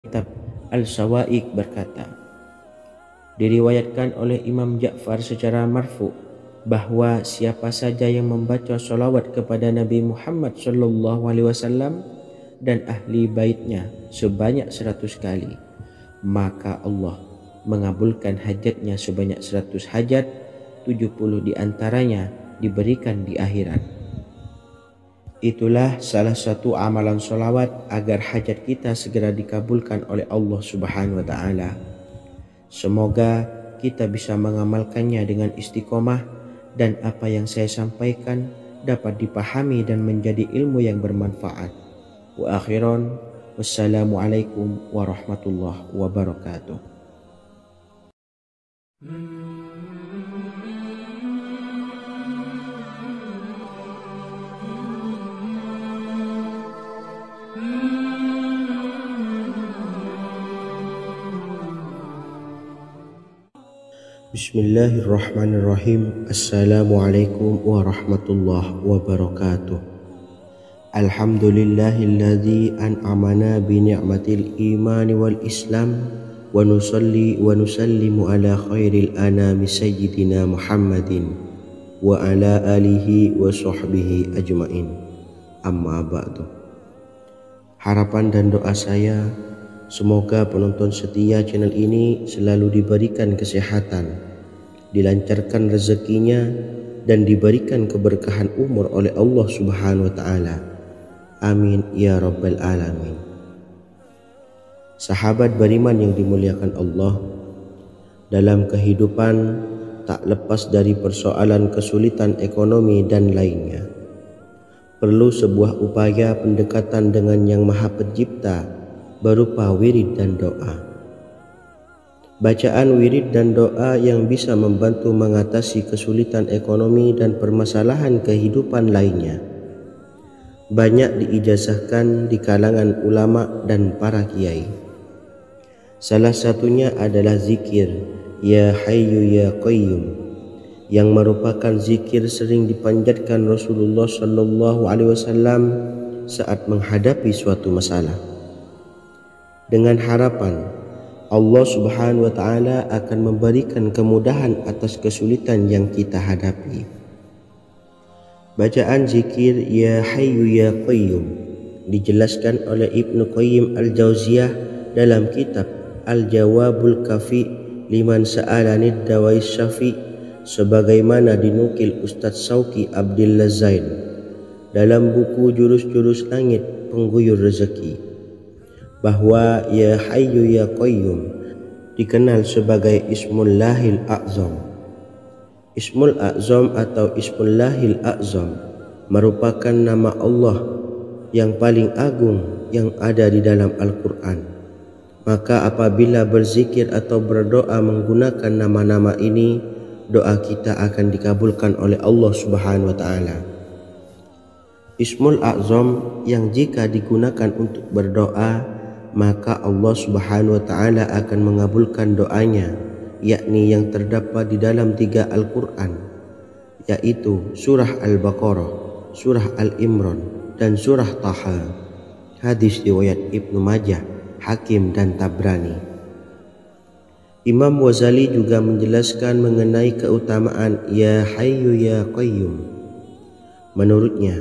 kitab Al-Sawa'iq berkata, diriwayatkan oleh Imam Ja'far secara marfu bahwa siapa saja yang membaca sholawat kepada Nabi Muhammad SAW dan ahli baitnya sebanyak 100 kali, maka Allah mengabulkan hajatnya sebanyak 100 hajat, 70 diantaranya diberikan di akhirat. Itulah salah satu amalan sholawat agar hajat kita segera dikabulkan oleh Allah Subhanahu wa Ta'ala. Semoga kita bisa mengamalkannya dengan istiqomah dan apa yang saya sampaikan dapat dipahami dan menjadi ilmu yang bermanfaat. Wa akhiran, wassalamualaikum warahmatullahi wabarakatuh. Bismillahirrahmanirrahim. Assalamualaikum warahmatullahi wabarakatuh. Alhamdulillahilladzi an'amana bi ni'matil imani wal islam wa nusalli wa nusallimu ala khairil anami sayyidina Muhammadin wa ala alihi wa sahbihi ajmain. Amma ba'du. Harapan dan doa saya, semoga penonton setia channel ini selalu diberikan kesehatan, dilancarkan rezekinya, dan diberikan keberkahan umur oleh Allah Subhanahu wa Ta'ala. Amin ya rabbal alamin. Sahabat beriman yang dimuliakan Allah, dalam kehidupan tak lepas dari persoalan kesulitan ekonomi dan lainnya. Perlu sebuah upaya pendekatan dengan Yang Maha Pencipta berupa wirid dan doa. Bacaan wirid dan doa yang bisa membantu mengatasi kesulitan ekonomi dan permasalahan kehidupan lainnya banyak diijazahkan di kalangan ulama dan para kiai. Salah satunya adalah zikir Ya Hayyu Ya Qayyum, yang merupakan zikir sering dipanjatkan Rasulullah SAW saat menghadapi suatu masalah, dengan harapan Allah Subhanahu wa Ta'ala akan memberikan kemudahan atas kesulitan yang kita hadapi. Bacaan zikir Ya Hayyu Ya Qayyum dijelaskan oleh Ibnu Qayyim Al-Jauziyah dalam kitab Al-Jawabul Kafi liman sa'alanid dawais syafi, sebagaimana dinukil Ustadz Sauki Abdillah Zain dalam buku Jurus-Jurus Langit Pengguyur Rezeki, bahwa Ya Hayyu Ya Qayyum dikenal sebagai Ismullahil A'zam. Ismul A'zam atau Ismullahil A'zam merupakan nama Allah yang paling agung yang ada di dalam Al-Quran. Maka apabila berzikir atau berdoa menggunakan nama-nama ini, doa kita akan dikabulkan oleh Allah Subhanahu wa Ta'ala. Ismul A'zam yang jika digunakan untuk berdoa, maka Allah Subhanahu wa Ta'ala akan mengabulkan doanya, yakni yang terdapat di dalam 3 Al-Quran, yaitu surah Al-Baqarah, surah Al-Imran, dan surah Taha. Hadis riwayat Ibnu Majah, Hakim, dan Tabrani. Imam Ghazali juga menjelaskan mengenai keutamaan Ya Hayyu Ya Qayyum. Menurutnya,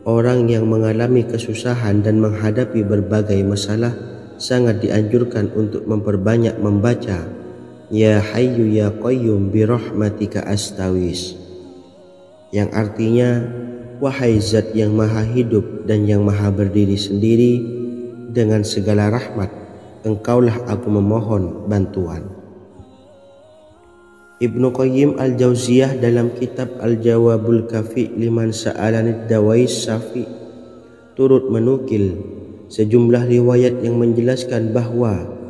orang yang mengalami kesusahan dan menghadapi berbagai masalah sangat dianjurkan untuk memperbanyak membaca Ya Hayyu Ya Qayyum bi rahmatika astawis, yang artinya, wahai zat yang maha hidup dan yang maha berdiri sendiri, dengan segala rahmat engkaulah aku memohon bantuan. Ibnu Qayyim Al-Jauziyah dalam kitab Al-Jawabul Kafi liman sa'alanid dawais syafi turut menukil sejumlah riwayat yang menjelaskan bahwa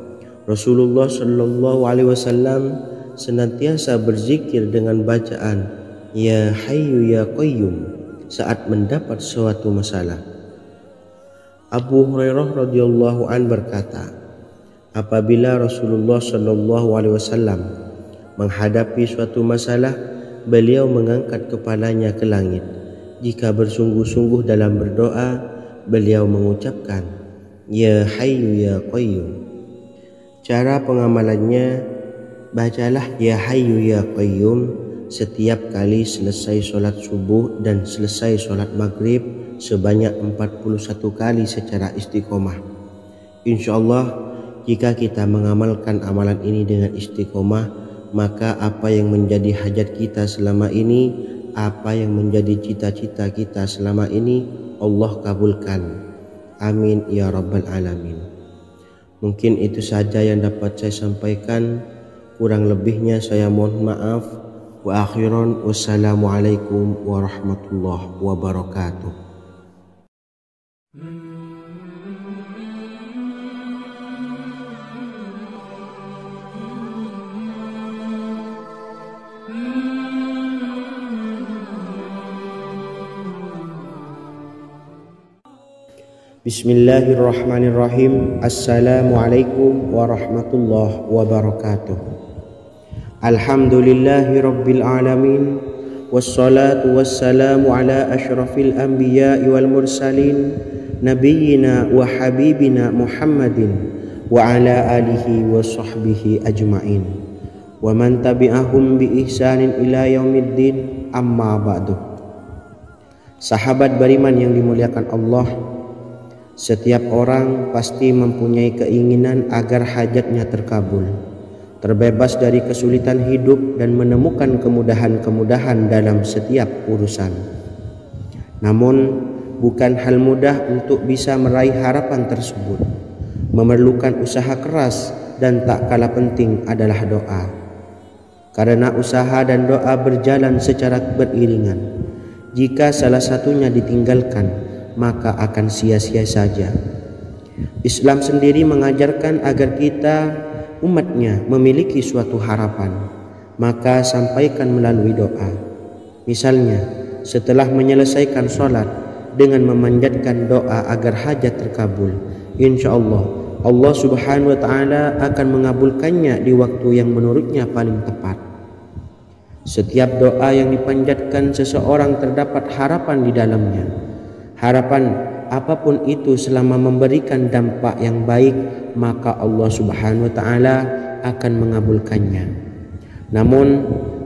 Rasulullah SAW senantiasa berzikir dengan bacaan Ya Hayyu Ya Qayyum saat mendapat suatu masalah. Abu Hurairah radhiyallahu an berkata, apabila Rasulullah SAW menghadapi suatu masalah, beliau mengangkat kepalanya ke langit. Jika bersungguh-sungguh dalam berdoa, beliau mengucapkan Ya Hayyu Ya Qayyum. Cara pengamalannya, bacalah Ya Hayyu Ya Qayyum setiap kali selesai sholat subuh dan selesai sholat maghrib sebanyak 41 kali secara istiqomah. Insyaallah, jika kita mengamalkan amalan ini dengan istiqomah, maka apa yang menjadi hajat kita selama ini, apa yang menjadi cita-cita kita selama ini, Allah kabulkan. Amin ya rabbal alamin. Mungkin itu saja yang dapat saya sampaikan. Kurang lebihnya saya mohon maaf. Wa akhiran, wassalamualaikum warahmatullahi wabarakatuh. Bismillahirrahmanirrahim. Assalamualaikum warahmatullahi wabarakatuh. Alhamdulillahi rabbil alamin. Wassalatu wassalamu ala ashrafil anbiya'i wal mursalin, nabiyyina wa habibina Muhammadin wa ala alihi wa sahbihi ajma'in wa man tabi'ahum bi ihsanin ila yaumiddin, amma ba'du. Sahabat beriman yang dimuliakan Allah, setiap orang pasti mempunyai keinginan agar hajatnya terkabul, terbebas dari kesulitan hidup dan menemukan kemudahan-kemudahan dalam setiap urusan. Namun, bukan hal mudah untuk bisa meraih harapan tersebut. Memerlukan usaha keras dan tak kalah penting adalah doa. Karena usaha dan doa berjalan secara beriringan. Jika salah satunya ditinggalkan, maka akan sia-sia saja. Islam sendiri mengajarkan agar kita umatnya memiliki suatu harapan, maka sampaikan melalui doa. Misalnya, setelah menyelesaikan sholat dengan memanjatkan doa agar hajat terkabul, insyaallah Allah subhanahu wa ta'ala akan mengabulkannya di waktu yang menurutnya paling tepat. Setiap doa yang dipanjatkan seseorang terdapat harapan di dalamnya. Harapan apapun itu selama memberikan dampak yang baik, maka Allah subhanahu wa ta'ala akan mengabulkannya. Namun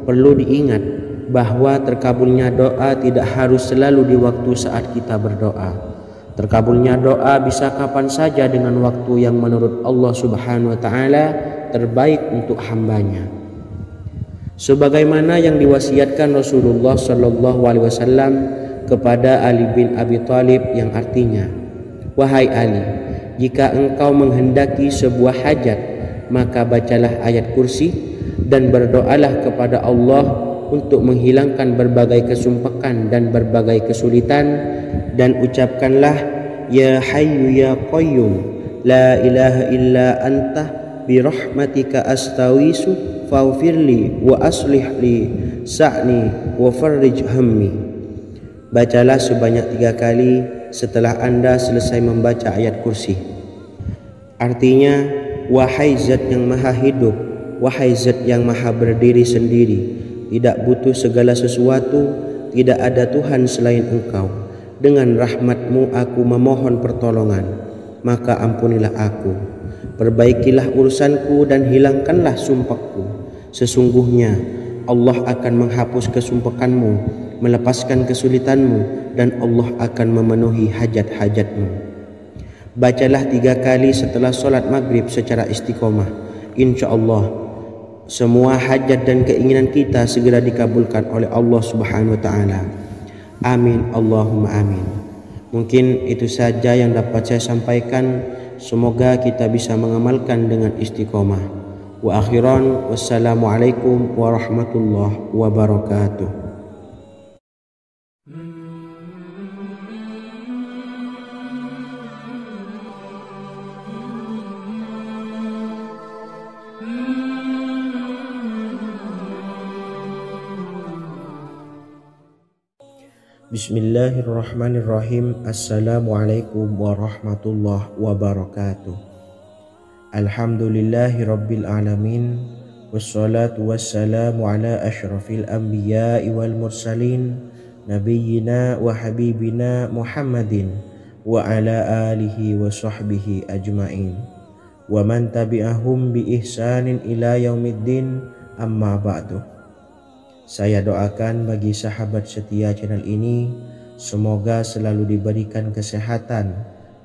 perlu diingat bahwa terkabulnya doa tidak harus selalu di waktu saat kita berdoa. Terkabulnya doa bisa kapan saja dengan waktu yang menurut Allah subhanahu wa ta'ala terbaik untuk hambanya. Sebagaimana yang diwasiatkan Rasulullah sallallahu alaihi wasallam kepada Ali bin Abi Thalib, yang artinya, wahai Ali, jika engkau menghendaki sebuah hajat, maka bacalah ayat kursi dan berdoalah kepada Allah untuk menghilangkan berbagai kesumpakan dan berbagai kesulitan, dan ucapkanlah Ya Hayyu Ya Qayyum, la ilaha illa anta birahmatika astawisu faghfirli wa aslih li sa'ni wa farrij hammi. Bacalah sebanyak 3 kali setelah Anda selesai membaca ayat kursi. Artinya, wahai zat yang maha hidup, wahai zat yang maha berdiri sendiri, tidak butuh segala sesuatu, tidak ada Tuhan selain Engkau. Dengan rahmat-Mu aku memohon pertolongan, maka ampunilah aku. Perbaikilah urusanku dan hilangkanlah sumpahku. Sesungguhnya Allah akan menghapus kesumpahanmu, melepaskan kesulitanmu, dan Allah akan memenuhi hajat-hajatmu. Bacalah 3 kali setelah sholat maghrib secara istiqomah. InsyaAllah semua hajat dan keinginan kita segera dikabulkan oleh Allah subhanahu wa ta'ala. Amin Allahumma amin. Mungkin itu saja yang dapat saya sampaikan. Semoga kita bisa mengamalkan dengan istiqomah. Wa akhiran, wassalamualaikum warahmatullahi wabarakatuh. Bismillahirrahmanirrahim. Assalamualaikum warahmatullahi wabarakatuh. Alhamdulillahi rabbil alamin. Wassalatu wassalamu ala ashrafil anbiya'i wal mursalin, nabiyyina wa habibina Muhammadin wa ala alihi wa sahbihi ajma'in wa man tabi'ahum bi ihsanin ila yaumiddin, amma ba'du. Saya doakan bagi sahabat setia channel ini, semoga selalu diberikan kesehatan,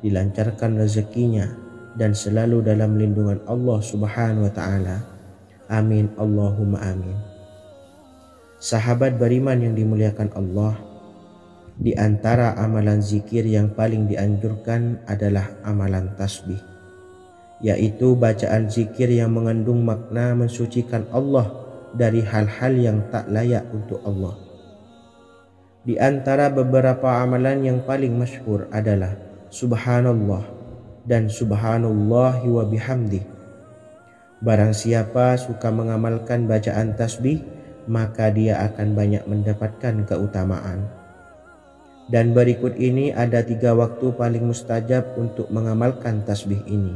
dilancarkan rezekinya, dan selalu dalam lindungan Allah Subhanahu wa ta'ala. Amin Allahumma amin. Sahabat beriman yang dimuliakan Allah, di antara amalan zikir yang paling dianjurkan adalah amalan tasbih, yaitu bacaan zikir yang mengandung makna mensucikan Allah dari hal-hal yang tak layak untuk Allah. Di antara beberapa amalan yang paling masyhur adalah Subhanallah dan Subhanallahi wa bihamdih. Barang siapa suka mengamalkan bacaan tasbih, maka dia akan banyak mendapatkan keutamaan. Dan berikut ini ada 3 waktu paling mustajab untuk mengamalkan tasbih ini.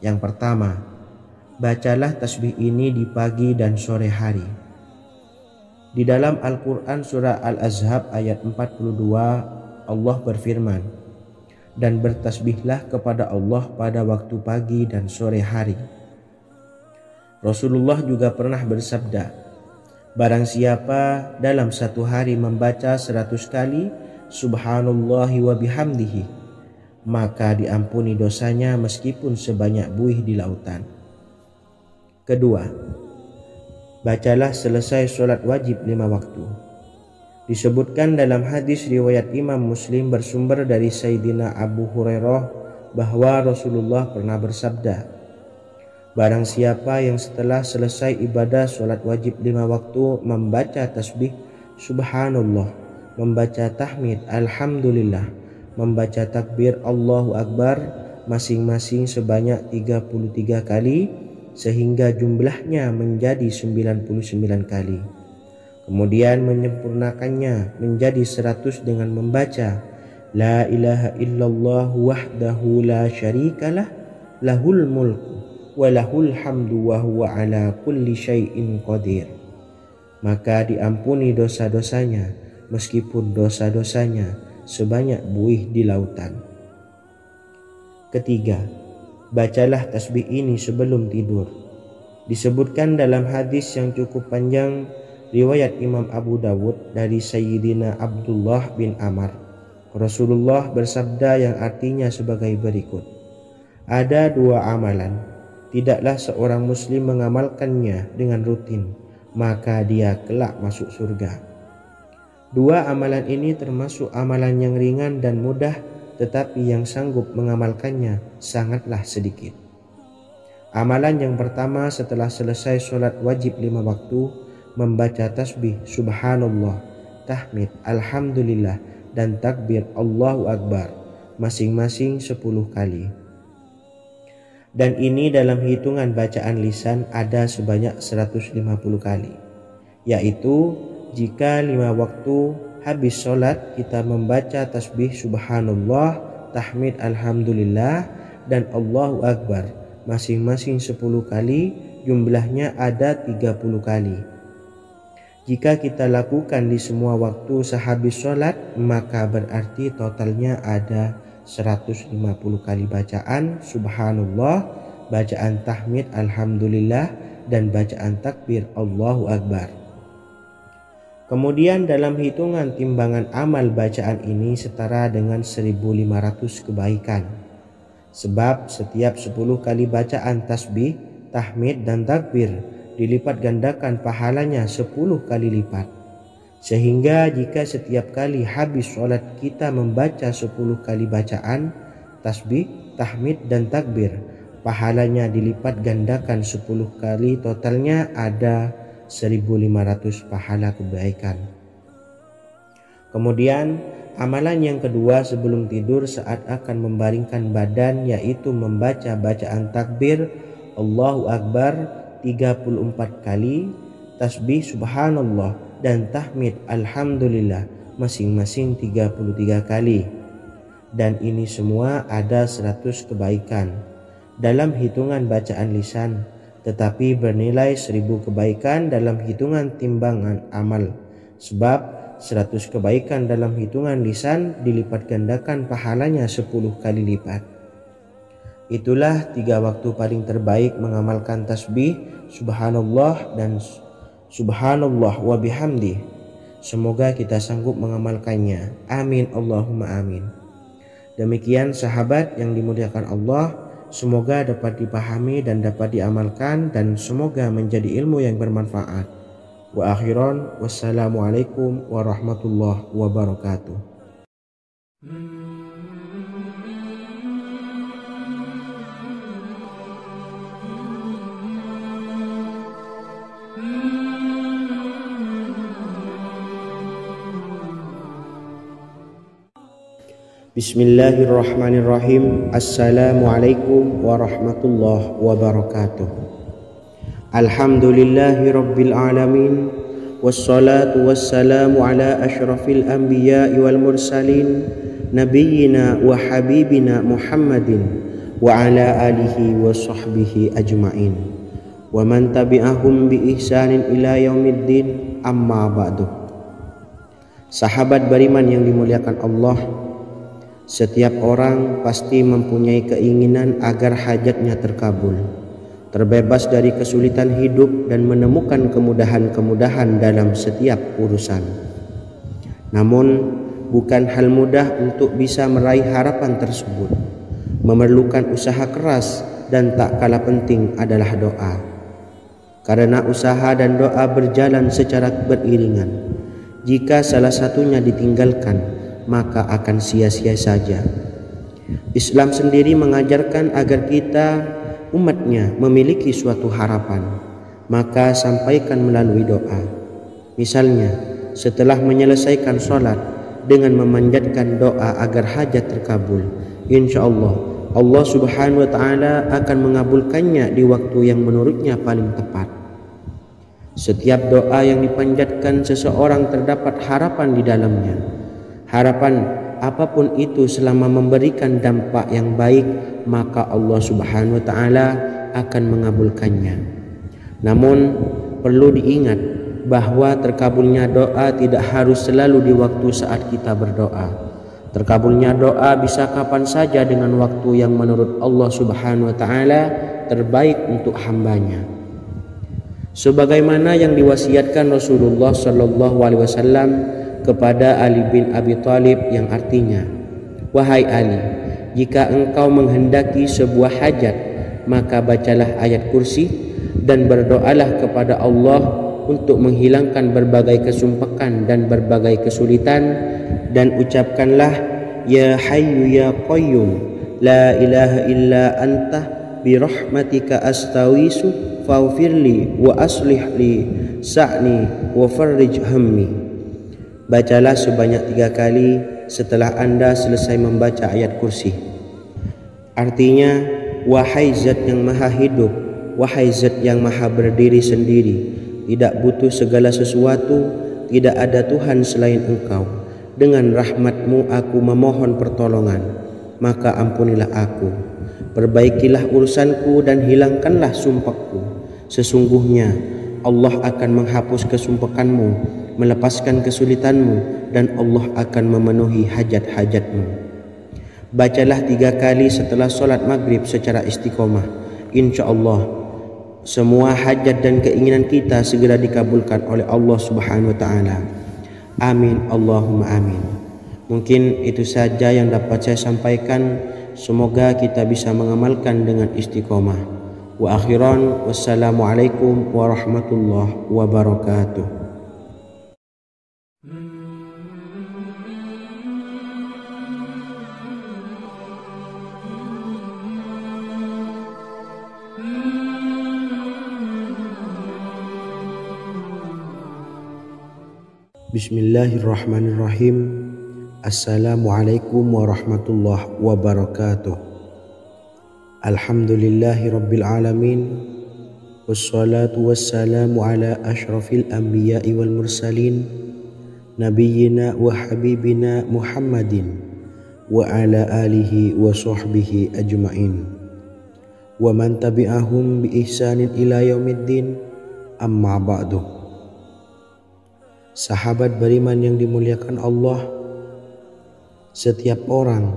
Yang pertama, bacalah tasbih ini di pagi dan sore hari. Di dalam Al-Quran surah Al-Ahzab ayat 42, Allah berfirman, "Dan bertasbihlah kepada Allah pada waktu pagi dan sore hari." Rasulullah juga pernah bersabda, "Barang siapa dalam satu hari membaca 100 kali Subhanallahi wa bihamdihi, maka diampuni dosanya meskipun sebanyak buih di lautan." Kedua, bacalah selesai sholat wajib 5 waktu. Disebutkan dalam hadis riwayat Imam Muslim bersumber dari Sayyidina Abu Hurairah bahwa Rasulullah pernah bersabda, "Barang siapa yang setelah selesai ibadah sholat wajib 5 waktu membaca tasbih Subhanallah, membaca tahmid Alhamdulillah, membaca takbir Allahu Akbar masing-masing sebanyak 33 kali sehingga jumlahnya menjadi 99 kali. Kemudian menyempurnakannya menjadi 100 dengan membaca La ilaha illallah wahdahu la syarikalah lahul mulku wa lahul hamdu wa huwa ala kulli syai'in qadir, maka diampuni dosa-dosanya meskipun dosa-dosanya sebanyak buih di lautan. Ketiga, bacalah tasbih ini sebelum tidur. Disebutkan dalam hadis yang cukup panjang riwayat Imam Abu Dawud dari Sayyidina Abdullah bin Amr, Rasulullah bersabda yang artinya sebagai berikut, "Ada 2 amalan, tidaklah seorang muslim mengamalkannya dengan rutin, maka dia kelak masuk surga. 2 amalan ini termasuk amalan yang ringan dan mudah, tetapi yang sanggup mengamalkannya sangatlah sedikit. Amalan yang pertama setelah selesai sholat wajib 5 waktu, membaca tasbih Subhanallah, tahmid Alhamdulillah, dan takbir Allahu Akbar masing-masing 10 kali. Dan ini dalam hitungan bacaan lisan ada sebanyak 150 kali, yaitu jika 5 waktu habis sholat kita membaca tasbih Subhanallah, tahmid Alhamdulillah, dan Allahu Akbar masing-masing 10 kali, jumlahnya ada 30 kali. Jika kita lakukan di semua waktu sehabis sholat, maka berarti totalnya ada 150 kali bacaan Subhanallah, bacaan tahmid Alhamdulillah, dan bacaan takbir Allahu Akbar. Kemudian dalam hitungan timbangan amal bacaan ini setara dengan 1500 kebaikan. Sebab setiap 10 kali bacaan tasbih, tahmid, dan takbir dilipat gandakan pahalanya 10 kali lipat. Sehingga jika setiap kali habis sholat kita membaca 10 kali bacaan tasbih, tahmid, dan takbir, pahalanya dilipat gandakan 10 kali, totalnya ada 1500 pahala kebaikan. Kemudian amalan yang kedua sebelum tidur saat akan membaringkan badan, yaitu membaca bacaan takbir Allahu Akbar 34 kali, tasbih Subhanallah, dan tahmid Alhamdulillah masing-masing 33 kali. Dan ini semua ada 100 kebaikan dalam hitungan bacaan lisan, tetapi bernilai 1000 kebaikan dalam hitungan timbangan amal. Sebab 100 kebaikan dalam hitungan lisan dilipat gandakan pahalanya 10 kali lipat. Itulah 3 waktu paling terbaik mengamalkan tasbih subhanallah dan subhanallah wa bihamdi. Semoga kita sanggup mengamalkannya. Amin Allahumma amin. Demikian sahabat yang dimuliakan Allah, semoga dapat dipahami dan dapat diamalkan dan semoga menjadi ilmu yang bermanfaat. Wa akhiran, wassalamualaikum warahmatullahi wabarakatuh. Bismillahirrahmanirrahim. Assalamualaikum warahmatullahi wabarakatuh. Alhamdulillahi rabbil alamin. Wassalatu wassalamu ala ashrafil anbiya'i wal mursalin, nabiyyina wa habibina Muhammadin wa ala alihi wa sahbihi ajma'in wa man tabi'ahum bi ihsanin ila yaumiddin, amma ba'du. Sahabat beriman yang dimuliakan Allah, setiap orang pasti mempunyai keinginan agar hajatnya terkabul, terbebas dari kesulitan hidup dan menemukan kemudahan-kemudahan dalam setiap urusan. Namun, bukan hal mudah untuk bisa meraih harapan tersebut. Memerlukan usaha keras dan tak kalah penting adalah doa. Karena usaha dan doa berjalan secara beriringan. Jika salah satunya ditinggalkan, maka akan sia-sia saja. Islam sendiri mengajarkan agar kita umatnya memiliki suatu harapan, maka sampaikan melalui doa. Misalnya, setelah menyelesaikan sholat dengan memanjatkan doa agar hajat terkabul, insya Allah subhanahu wa ta'ala akan mengabulkannya di waktu yang menurutnya paling tepat. Setiap doa yang dipanjatkan seseorang terdapat harapan di dalamnya. Harapan apapun itu selama memberikan dampak yang baik, maka Allah subhanahu wa ta'ala akan mengabulkannya. Namun perlu diingat bahwa terkabulnya doa tidak harus selalu di waktu saat kita berdoa. Terkabulnya doa bisa kapan saja dengan waktu yang menurut Allah subhanahu wa ta'ala terbaik untuk hambanya. Sebagaimana yang diwasiatkan Rasulullah sallallahu alaihi wasallam kepada Ali bin Abi Thalib, yang artinya, wahai Ali, jika engkau menghendaki sebuah hajat, maka bacalah ayat kursi dan berdoalah kepada Allah untuk menghilangkan berbagai kesumpakan dan berbagai kesulitan, dan ucapkanlah, ya hayyu ya qayyum la ilaha illa anta birahmatika astawisu faghfirli wa aslih li sa'ni wa farrij hammi. Bacalah sebanyak 3 kali setelah Anda selesai membaca ayat kursi. Artinya, wahai zat yang maha hidup, wahai zat yang maha berdiri sendiri, tidak butuh segala sesuatu, tidak ada Tuhan selain Engkau. Dengan rahmat-Mu aku memohon pertolongan, maka ampunilah aku. Perbaikilah urusanku dan hilangkanlah sumpahku. Sesungguhnya Allah akan menghapus kesumpahanmu, melepaskan kesulitanmu, dan Allah akan memenuhi hajat-hajatmu. Bacalah 3 kali setelah solat maghrib secara istiqomah. Insya Allah semua hajat dan keinginan kita segera dikabulkan oleh Allah subhanahu wa ta'ala. Amin Allahumma amin. Mungkin itu saja yang dapat saya sampaikan. Semoga kita bisa mengamalkan dengan istiqomah. Wa akhiran, wassalamualaikum warahmatullahi wabarakatuh. Bismillahirrahmanirrahim. Assalamualaikum warahmatullahi wabarakatuh. Alhamdulillahi rabbil alamin. Wassalatu wassalamu ala ashrafil anbiya'i wal mursalin, nabiyyina wa habibina Muhammadin wa ala alihi wa sahbihi ajma'in wa man tabi'ahum bi ihsanin ila yaumiddin, amma ba'du. Sahabat beriman yang dimuliakan Allah, setiap orang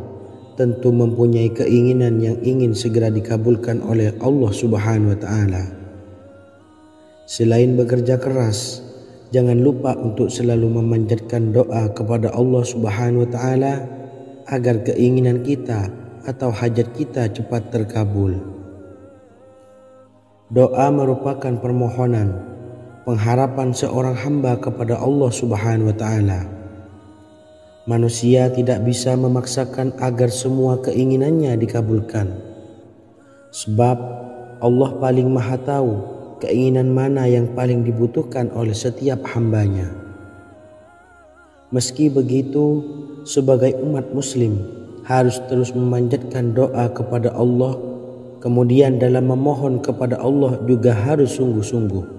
tentu mempunyai keinginan yang ingin segera dikabulkan oleh Allah Subhanahu wa Ta'ala. Selain bekerja keras, jangan lupa untuk selalu memanjatkan doa kepada Allah Subhanahu wa Ta'ala agar keinginan kita atau hajat kita cepat terkabul. Doa merupakan permohonan, pengharapan seorang hamba kepada Allah Subhanahu wa Ta'ala. Manusia tidak bisa memaksakan agar semua keinginannya dikabulkan, sebab Allah paling maha tahu keinginan mana yang paling dibutuhkan oleh setiap hambanya. Meski begitu, sebagai umat muslim harus terus memanjatkan doa kepada Allah, kemudian dalam memohon kepada Allah juga harus sungguh-sungguh.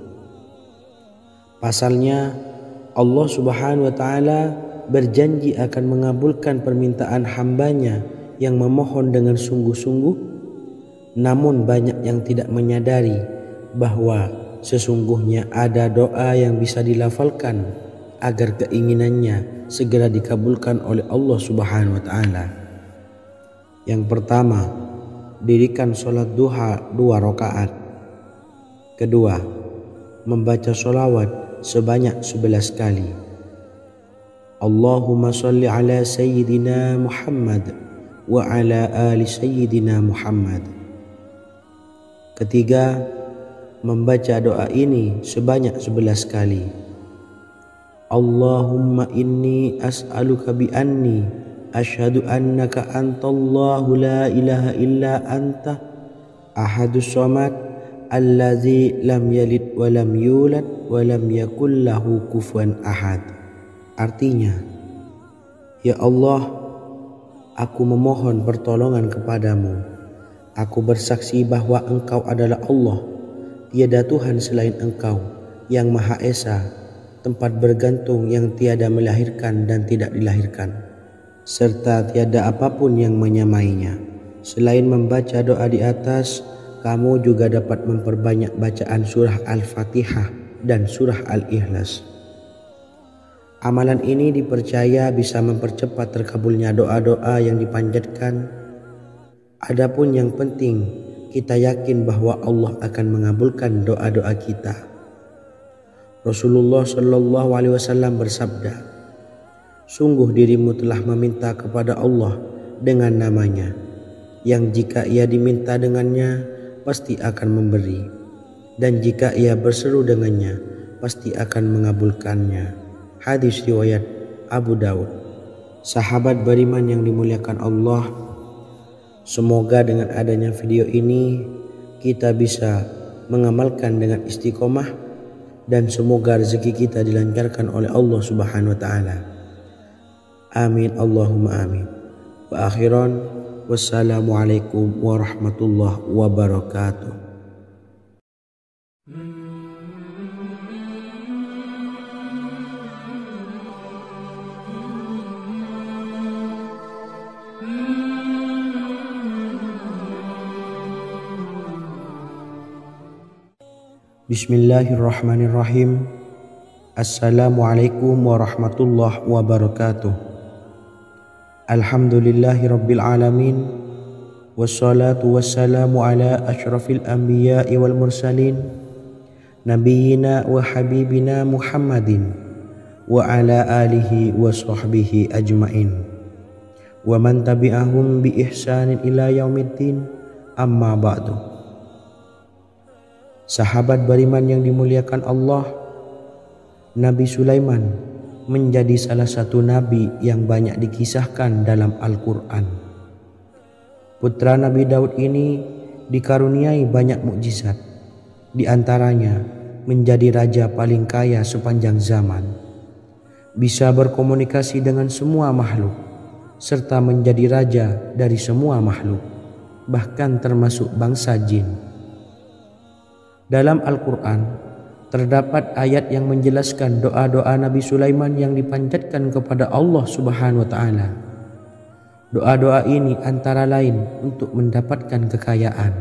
Pasalnya Allah Subhanahu wa Ta'ala berjanji akan mengabulkan permintaan hambanya yang memohon dengan sungguh-sungguh. Namun banyak yang tidak menyadari bahwa sesungguhnya ada doa yang bisa dilafalkan agar keinginannya segera dikabulkan oleh Allah Subhanahu wa Ta'ala. Yang pertama, dirikan sholat duha 2 rakaat. Kedua, membaca sholawat sebanyak 11 kali. Allahumma sholli ala sayyidina Muhammad wa ala ali sayyidina Muhammad. Ketiga, membaca doa ini sebanyak 11 kali. Allahumma inni as'aluka bi anni asyhadu annaka antallahu la ilaha illa anta ahadus samad allazi lam yalid wa lam yulad wa lam yakul lahu kufuwan ahad. Artinya, ya Allah, aku memohon pertolongan kepadamu. Aku bersaksi bahwa Engkau adalah Allah, tiada Tuhan selain Engkau yang Maha Esa, tempat bergantung yang tiada melahirkan dan tidak dilahirkan, serta tiada apapun yang menyamainya. Selain membaca doa di atas, kamu juga dapat memperbanyak bacaan surah Al-Fatihah dan surah Al-Ikhlas. Amalan ini dipercaya bisa mempercepat terkabulnya doa-doa yang dipanjatkan. Adapun yang penting, kita yakin bahwa Allah akan mengabulkan doa-doa kita. Rasulullah Shallallahu Alaihi Wasallam bersabda, sungguh dirimu telah meminta kepada Allah dengan namanya, yang jika ia diminta dengannya, pasti akan memberi, dan jika ia berseru dengannya, pasti akan mengabulkannya. Hadis riwayat Abu Daud. Sahabat beriman yang dimuliakan Allah, semoga dengan adanya video ini kita bisa mengamalkan dengan istiqomah, dan semoga rezeki kita dilancarkan oleh Allah Subhanahu wa Ta'ala. Amin Allahumma amin. Wa akhiran, wassalamualaikum warahmatullahi wabarakatuh. Bismillahirrahmanirrahim. Assalamualaikum warahmatullahi wabarakatuh. Alhamdulillahi rabbil alamin, wassalatu wassalamu ala ashrafil anbiya'i wal mursalin, nabiyyina wa habibina Muhammadin wa ala alihi wa sahbihi ajmain, wa man tabi'ahum bi ihsanin ila yaumiddin, amma ba'du. Sahabat beriman yang dimuliakan Allah, Nabi Sulaiman menjadi salah satu nabi yang banyak dikisahkan dalam Al-Quran. Putra Nabi Daud ini dikaruniai banyak mukjizat, di antaranya menjadi raja paling kaya sepanjang zaman, bisa berkomunikasi dengan semua makhluk, serta menjadi raja dari semua makhluk, bahkan termasuk bangsa jin. Dalam Al-Quran terdapat ayat yang menjelaskan doa-doa Nabi Sulaiman yang dipanjatkan kepada Allah Subhanahu wa Ta'ala. Doa-doa ini antara lain untuk mendapatkan kekayaan.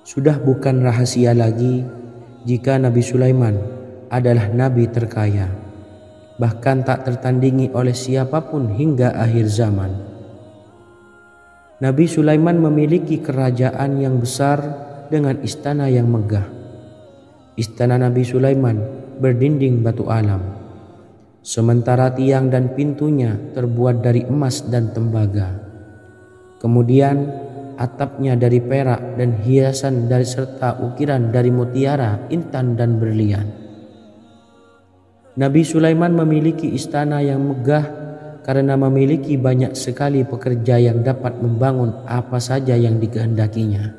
Sudah bukan rahasia lagi jika Nabi Sulaiman adalah nabi terkaya, bahkan tak tertandingi oleh siapapun hingga akhir zaman. Nabi Sulaiman memiliki kerajaan yang besar dengan istana yang megah. Istana Nabi Sulaiman berdinding batu alam, sementara tiang dan pintunya terbuat dari emas dan tembaga. Kemudian atapnya dari perak dan hiasan dari serta ukiran dari mutiara, intan dan berlian. Nabi Sulaiman memiliki istana yang megah karena memiliki banyak sekali pekerja yang dapat membangun apa saja yang dikehendakinya.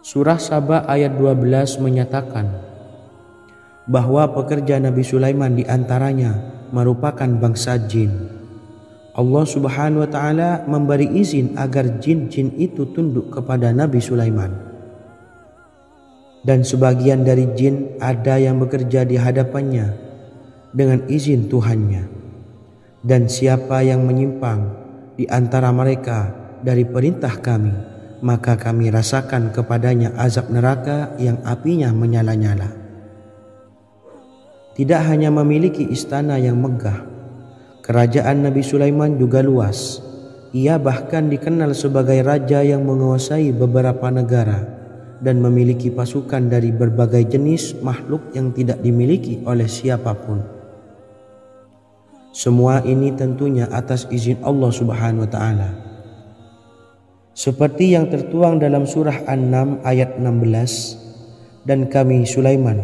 Surah Saba ayat 12 menyatakan bahwa pekerja Nabi Sulaiman diantaranya merupakan bangsa jin. Allah Subhanahu wa Ta'ala memberi izin agar jin-jin itu tunduk kepada Nabi Sulaiman. Dan sebagian dari jin ada yang bekerja di hadapannya dengan izin Tuhannya. Dan siapa yang menyimpang di antara mereka dari perintah kami, maka kami rasakan kepadanya azab neraka yang apinya menyala-nyala. Tidak hanya memiliki istana yang megah, kerajaan Nabi Sulaiman juga luas. Ia bahkan dikenal sebagai raja yang menguasai beberapa negara dan memiliki pasukan dari berbagai jenis makhluk yang tidak dimiliki oleh siapapun. Semua ini tentunya atas izin Allah Subhanahu wa Ta'ala. Seperti yang tertuang dalam surah An-Naml ayat 16, dan kami Sulaiman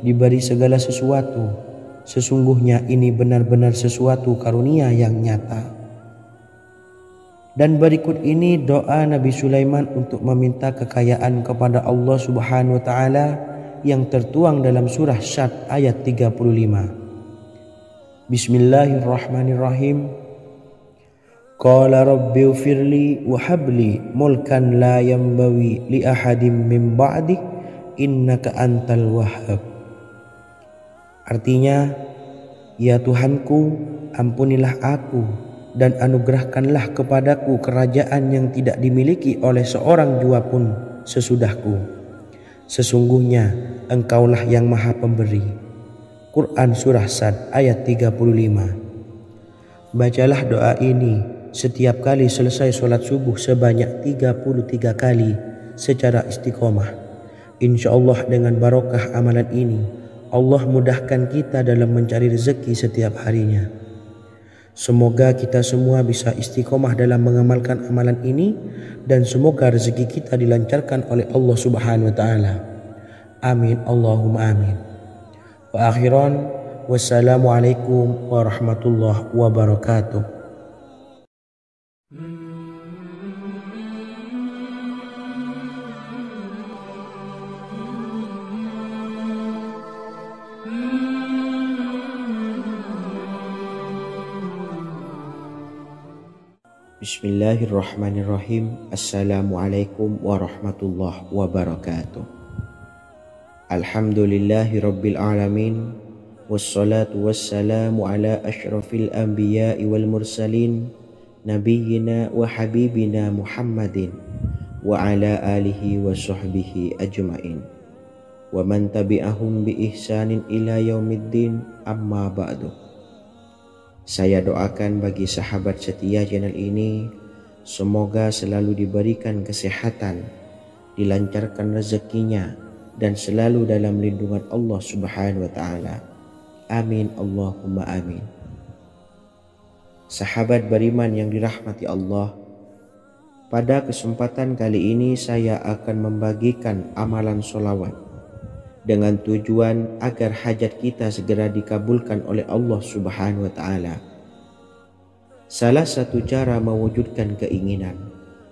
diberi segala sesuatu, sesungguhnya ini benar-benar sesuatu karunia yang nyata. Dan berikut ini doa Nabi Sulaiman untuk meminta kekayaan kepada Allah Subhanahu wa Ta'ala yang tertuang dalam surah Syad ayat 35. Bismillahirrahmanirrahim. Qala rabbi ufirli wa habli mulkan la yambawi li ahadim min ba'di innaka antal wahhab. Artinya, ya Tuhanku, ampunilah aku dan anugerahkanlah kepadaku kerajaan yang tidak dimiliki oleh seorang jua pun sesudahku. Sesungguhnya Engkaulah yang Maha Pemberi. Quran Surah Sad ayat 35. Bacalah doa ini setiap kali selesai sholat subuh sebanyak 33 kali secara istiqomah. InsyaAllah dengan barokah amalan ini, Allah mudahkan kita dalam mencari rezeki setiap harinya. Semoga kita semua bisa istiqomah dalam mengamalkan amalan ini, dan semoga rezeki kita dilancarkan oleh Allah Subhanahu wa Ta'ala. Amin Allahumma amin. Wa akhiran, wassalamualaikum warahmatullahi wabarakatuh. Bismillahirrahmanirrahim. Assalamualaikum warahmatullahi wabarakatuh. Alhamdulillahi rabbil alamin. Wassalatu wassalamu ala ashrafil anbiya'i wal mursalin, nabiyyina wa habibina Muhammadin wa ala alihi wa sahbihi ajma'in wa man tabi'ahum bi ihsanin ila yaumiddin, amma ba'du. Saya doakan bagi sahabat setia channel ini, semoga selalu diberikan kesehatan, dilancarkan rezekinya, dan selalu dalam lindungan Allah Subhanahu wa Ta'ala. Amin Allahumma amin. Sahabat beriman yang dirahmati Allah, pada kesempatan kali ini saya akan membagikan amalan sholawat dengan tujuan agar hajat kita segera dikabulkan oleh Allah Subhanahu wa Ta'ala. Salah satu cara mewujudkan keinginan,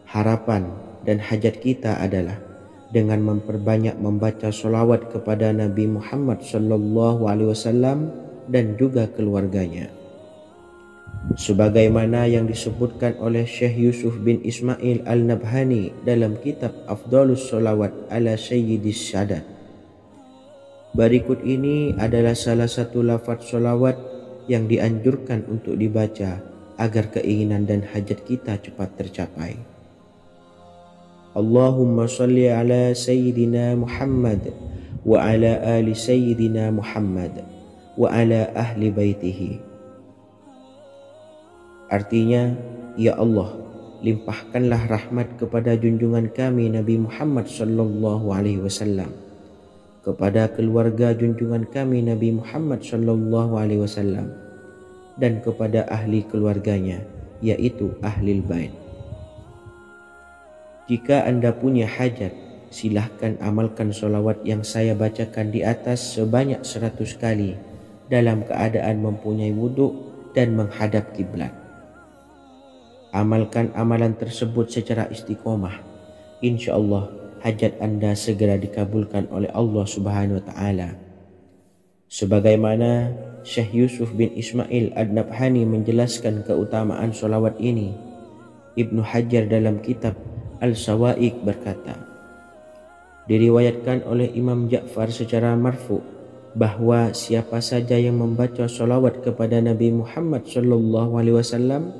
harapan, dan hajat kita adalah dengan memperbanyak membaca sholawat kepada Nabi Muhammad SAW dan juga keluarganya. Sebagaimana yang disebutkan oleh Syekh Yusuf bin Ismail Al-Nabhani dalam kitab Afdhalus Sholawat ala Sayyidis Sadat. Berikut ini adalah salah satu lafaz sholawat yang dianjurkan untuk dibaca agar keinginan dan hajat kita cepat tercapai. Allahumma salli ala Sayyidina Muhammad wa ala ali sayyidina Muhammad wa ala ahli baitihi. Artinya, ya Allah, limpahkanlah rahmat kepada junjungan kami Nabi Muhammad sallallahu alaihi wasallam, kepada keluarga junjungan kami Nabi Muhammad sallallahu alaihi wasallam, dan kepada ahli keluarganya, yaitu ahlil bait. Jika Anda punya hajat, silahkan amalkan solawat yang saya bacakan di atas sebanyak 100 kali dalam keadaan mempunyai wudhu dan menghadap kiblat. Amalkan amalan tersebut secara istiqomah. Insya Allah hajat Anda segera dikabulkan oleh Allah Subhanahu wa Ta'ala. Sebagaimana Syekh Yusuf bin Ismail Ad-Nabhani menjelaskan keutamaan solawat ini, Ibnu Hajar dalam kitab Al-Sawa'iq berkata, diriwayatkan oleh Imam Ja'far secara marfu bahwa siapa saja yang membaca solawat kepada Nabi Muhammad sallallahu alaihi wasallam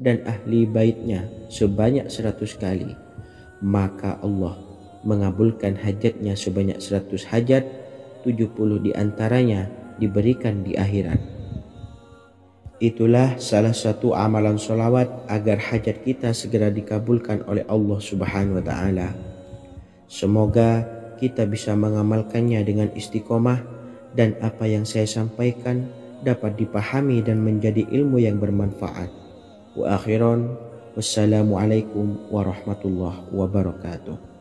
dan ahli baitnya sebanyak 100 kali, maka Allah mengabulkan hajatnya sebanyak 100 hajat, 70 diantaranya diberikan di akhirat. Itulah salah satu amalan solawat agar hajat kita segera dikabulkan oleh Allah Subhanahu wa Ta'ala. Semoga kita bisa mengamalkannya dengan istiqomah dan apa yang saya sampaikan dapat dipahami dan menjadi ilmu yang bermanfaat. Wa akhiran, wassalamualaikum warahmatullahi wabarakatuh.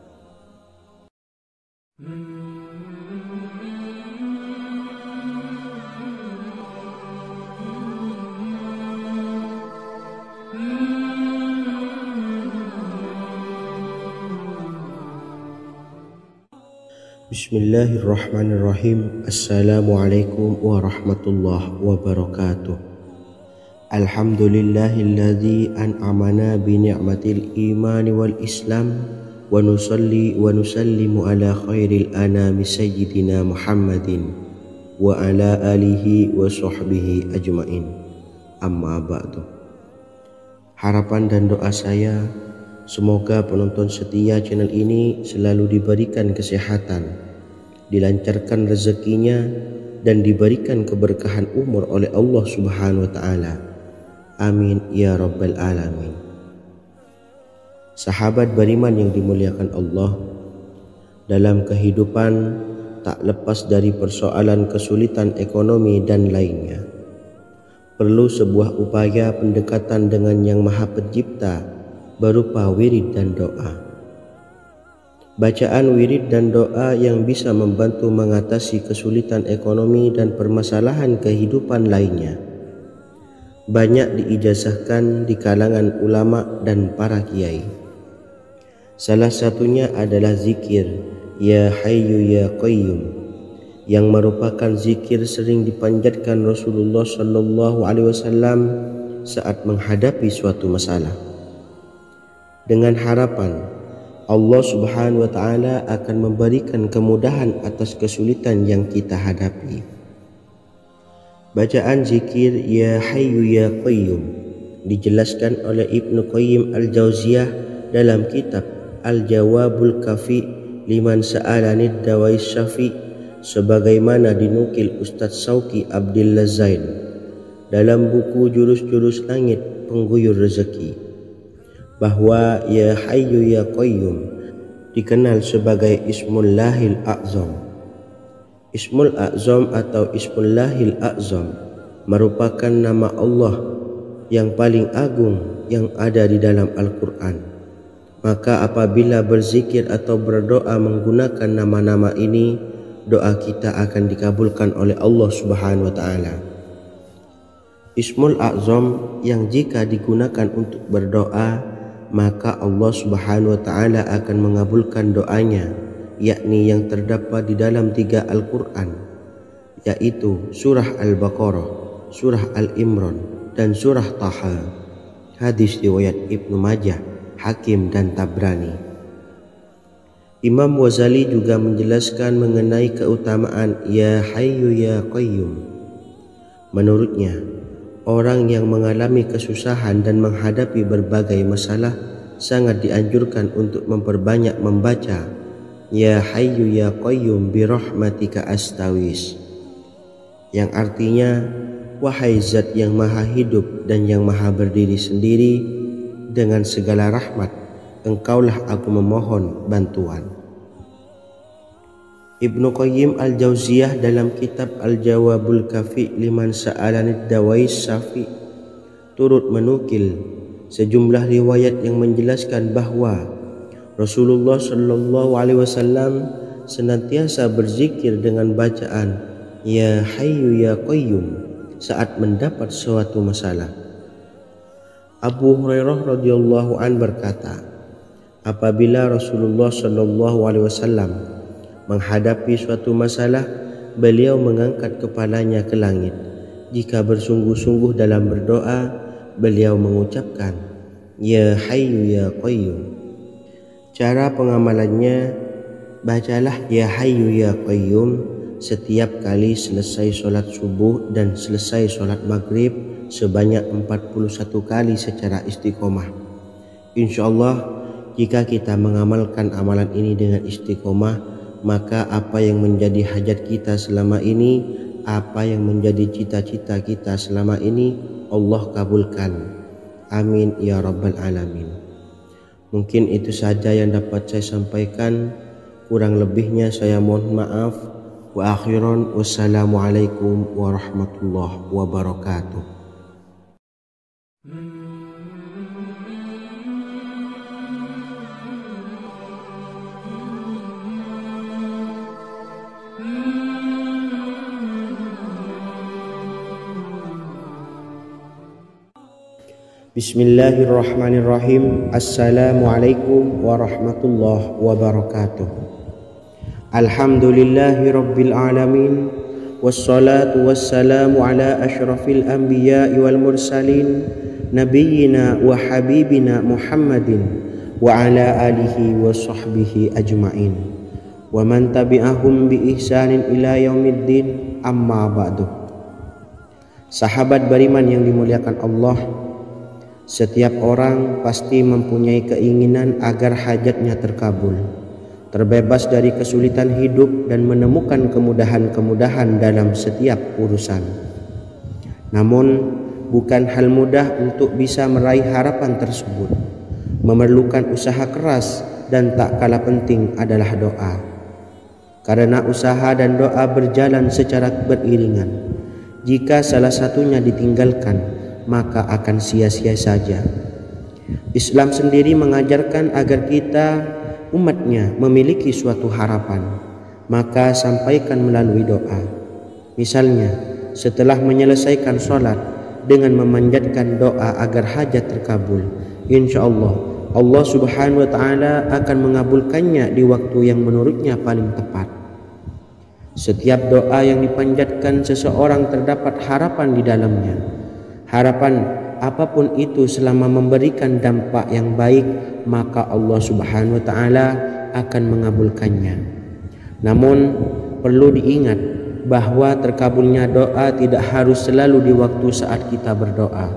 Bismillahirrahmanirrahim. Assalamualaikum warahmatullahi wabarakatuh. Alhamdulillahilladzi an'amana bi ni'matil imani wal islam wa nusalli wa nusallimu ala khairil anami sayyidina Muhammadin wa ala alihi wa sahbihi ajmain. Amma ba'du. Harapan dan doa saya, semoga penonton setia channel ini selalu diberikan kesehatan, dilancarkan rezekinya, dan diberikan keberkahan umur oleh Allah Subhanahu wa Ta'ala. Amin ya rabbal alamin. Sahabat beriman yang dimuliakan Allah, dalam kehidupan tak lepas dari persoalan kesulitan ekonomi dan lainnya. Perlu sebuah upaya pendekatan dengan Yang Maha Pencipta berupa wirid dan doa. Bacaan wirid dan doa yang bisa membantu mengatasi kesulitan ekonomi dan permasalahan kehidupan lainnya banyak diijazahkan di kalangan ulama dan para kiai. Salah satunya adalah zikir Ya Hayyu Ya Qayyum, yang merupakan zikir sering dipanjatkan Rasulullah sallallahu alaihi wasallam saat menghadapi suatu masalah, dengan harapan Allah Subhanahu wa Ta'ala akan memberikan kemudahan atas kesulitan yang kita hadapi. Bacaan zikir Ya Hayyu Ya Qayyum dijelaskan oleh Ibnu Qayyim Al-Jauziyah dalam kitab Al-Jawabul Kafi liman sa'alanid dawais syafi, sebagaimana dinukil Ustadz Sauki Abdillah Zain dalam buku Jurus-Jurus Langit Pengguyur Rezeki, bahwa Ya Hayyu Ya Qayyum dikenal sebagai Ismullahil A'zam. Ismul A'zam atau Ismullahil A'zam merupakan nama Allah yang paling agung yang ada di dalam Al-Quran. Maka apabila berzikir atau berdoa menggunakan nama-nama ini, doa kita akan dikabulkan oleh Allah Subhanahu wa Ta'ala. Ismul A'zam yang jika digunakan untuk berdoa, maka Allah Subhanahu wa Ta'ala akan mengabulkan doanya, yakni yang terdapat di dalam 3 Al-Quran, yaitu surah Al-Baqarah, surah Al-Imran, dan surah Taha. Hadis riwayat Ibnu Majah, Hakim, dan Tabrani. Imam Ghazali juga menjelaskan mengenai keutamaan Ya Hayyu Ya Qayyum. Menurutnya, orang yang mengalami kesusahan dan menghadapi berbagai masalah sangat dianjurkan untuk memperbanyak membaca Ya Hayyu Ya Qayyum birahmatika astaghis, yang artinya wahai zat yang maha hidup dan yang maha berdiri sendiri, dengan segala rahmat engkaulah aku memohon bantuan. Ibnu Qayyim Al-Jauziyah dalam kitab Al-Jawabul Kafi liman sa'alanid dawais syafi turut menukil sejumlah riwayat yang menjelaskan bahwa Rasulullah Shallallahu Alaihi Wasallam senantiasa berzikir dengan bacaan Ya Hayyu Ya Qayyum saat mendapat suatu masalah. Abu Hurairah radhiyallahu an berkata, apabila Rasulullah Shallallahu Alaihi Wasallam menghadapi suatu masalah, beliau mengangkat kepalanya ke langit. Jika bersungguh-sungguh dalam berdoa, beliau mengucapkan Ya Hayyu Ya Qayyum. Cara pengamalannya, bacalah Ya Hayyu Ya Qayyum setiap kali selesai sholat subuh dan selesai sholat maghrib sebanyak 41 kali secara istiqomah. Insyaallah, jika kita mengamalkan amalan ini dengan istiqomah, maka apa yang menjadi hajat kita selama ini, apa yang menjadi cita-cita kita selama ini, Allah kabulkan. Amin ya rabbal alamin. Mungkin itu saja yang dapat saya sampaikan. Kurang lebihnya saya mohon maaf. Wa akhiran, wassalamualaikum warahmatullahi wabarakatuh. Bismillahirrahmanirrahim. Assalamualaikum warahmatullahi wabarakatuh. Alhamdulillahi rabbil alamin, wassalatu wassalamu ala asyrafil anbiya'i wal mursalin, nabiyyina wa habibina Muhammadin wa ala alihi wa sahbihi ajma'in, wa man tabi'ahum bi ihsanin ila yaumiddin, amma ba'du. Sahabat beriman yang dimuliakan Allah, setiap orang pasti mempunyai keinginan agar hajatnya terkabul, terbebas dari kesulitan hidup dan menemukan kemudahan-kemudahan dalam setiap urusan. Namun, bukan hal mudah untuk bisa meraih harapan tersebut. Memerlukan usaha keras dan tak kalah penting adalah doa. Karena usaha dan doa berjalan secara beriringan. Jika salah satunya ditinggalkan, maka akan sia-sia saja. Islam sendiri mengajarkan agar kita umatnya memiliki suatu harapan, maka sampaikan melalui doa. Misalnya, setelah menyelesaikan sholat dengan memanjatkan doa agar hajat terkabul, insya Allah Allah Subhanahu wa Ta'ala akan mengabulkannya di waktu yang menurutnya paling tepat. Setiap doa yang dipanjatkan seseorang terdapat harapan di dalamnya. Harapan apapun itu selama memberikan dampak yang baik, maka Allah Subhanahu wa Ta'ala akan mengabulkannya. Namun perlu diingat bahwa terkabulnya doa tidak harus selalu di waktu saat kita berdoa.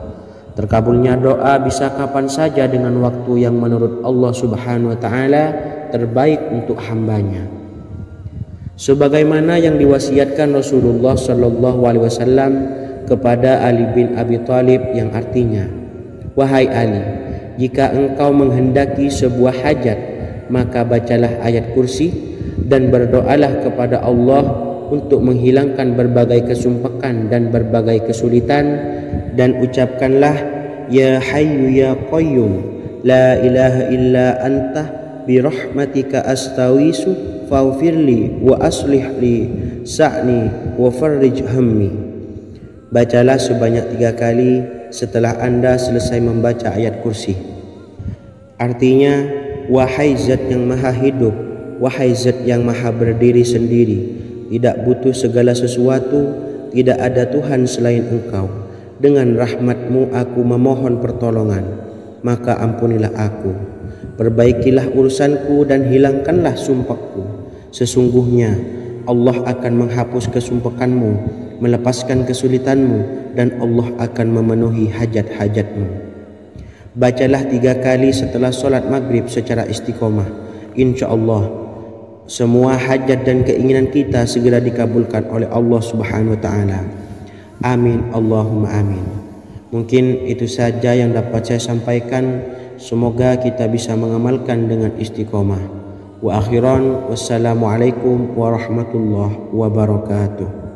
Terkabulnya doa bisa kapan saja dengan waktu yang menurut Allah Subhanahu wa Ta'ala terbaik untuk hambanya. Sebagaimana yang diwasiatkan Rasulullah Shallallahu Alaihi Wasallam kepada Ali bin Abi Thalib, yang artinya, wahai Ali, jika engkau menghendaki sebuah hajat, maka bacalah ayat kursi dan berdoalah kepada Allah untuk menghilangkan berbagai kesumpakan dan berbagai kesulitan, dan ucapkanlah Ya Hayyu Ya Qayyum la ilaha illa anta birahmatika astawisu faghfirli wa aslih li sa'ni wa farrij hammi. Bacalah sebanyak 3 kali setelah Anda selesai membaca ayat kursi. Artinya, wahai zat yang maha hidup, wahai zat yang maha berdiri sendiri, tidak butuh segala sesuatu, tidak ada Tuhan selain Engkau. Dengan rahmat-Mu aku memohon pertolongan, maka ampunilah aku. Perbaikilah urusanku dan hilangkanlah sumpahku. Sesungguhnya Allah akan menghapus kesumpahanmu, melepaskan kesulitanmu, dan Allah akan memenuhi hajat-hajatmu. Bacalah 3 kali setelah sholat maghrib secara istiqomah. Insya Allah semua hajat dan keinginan kita segera dikabulkan oleh Allah Subhanahu wa taala. Amin Allahumma amin. Mungkin itu saja yang dapat saya sampaikan. Semoga kita bisa mengamalkan dengan istiqomah. Wa akhiran, wassalamualaikum warahmatullahi wabarakatuh.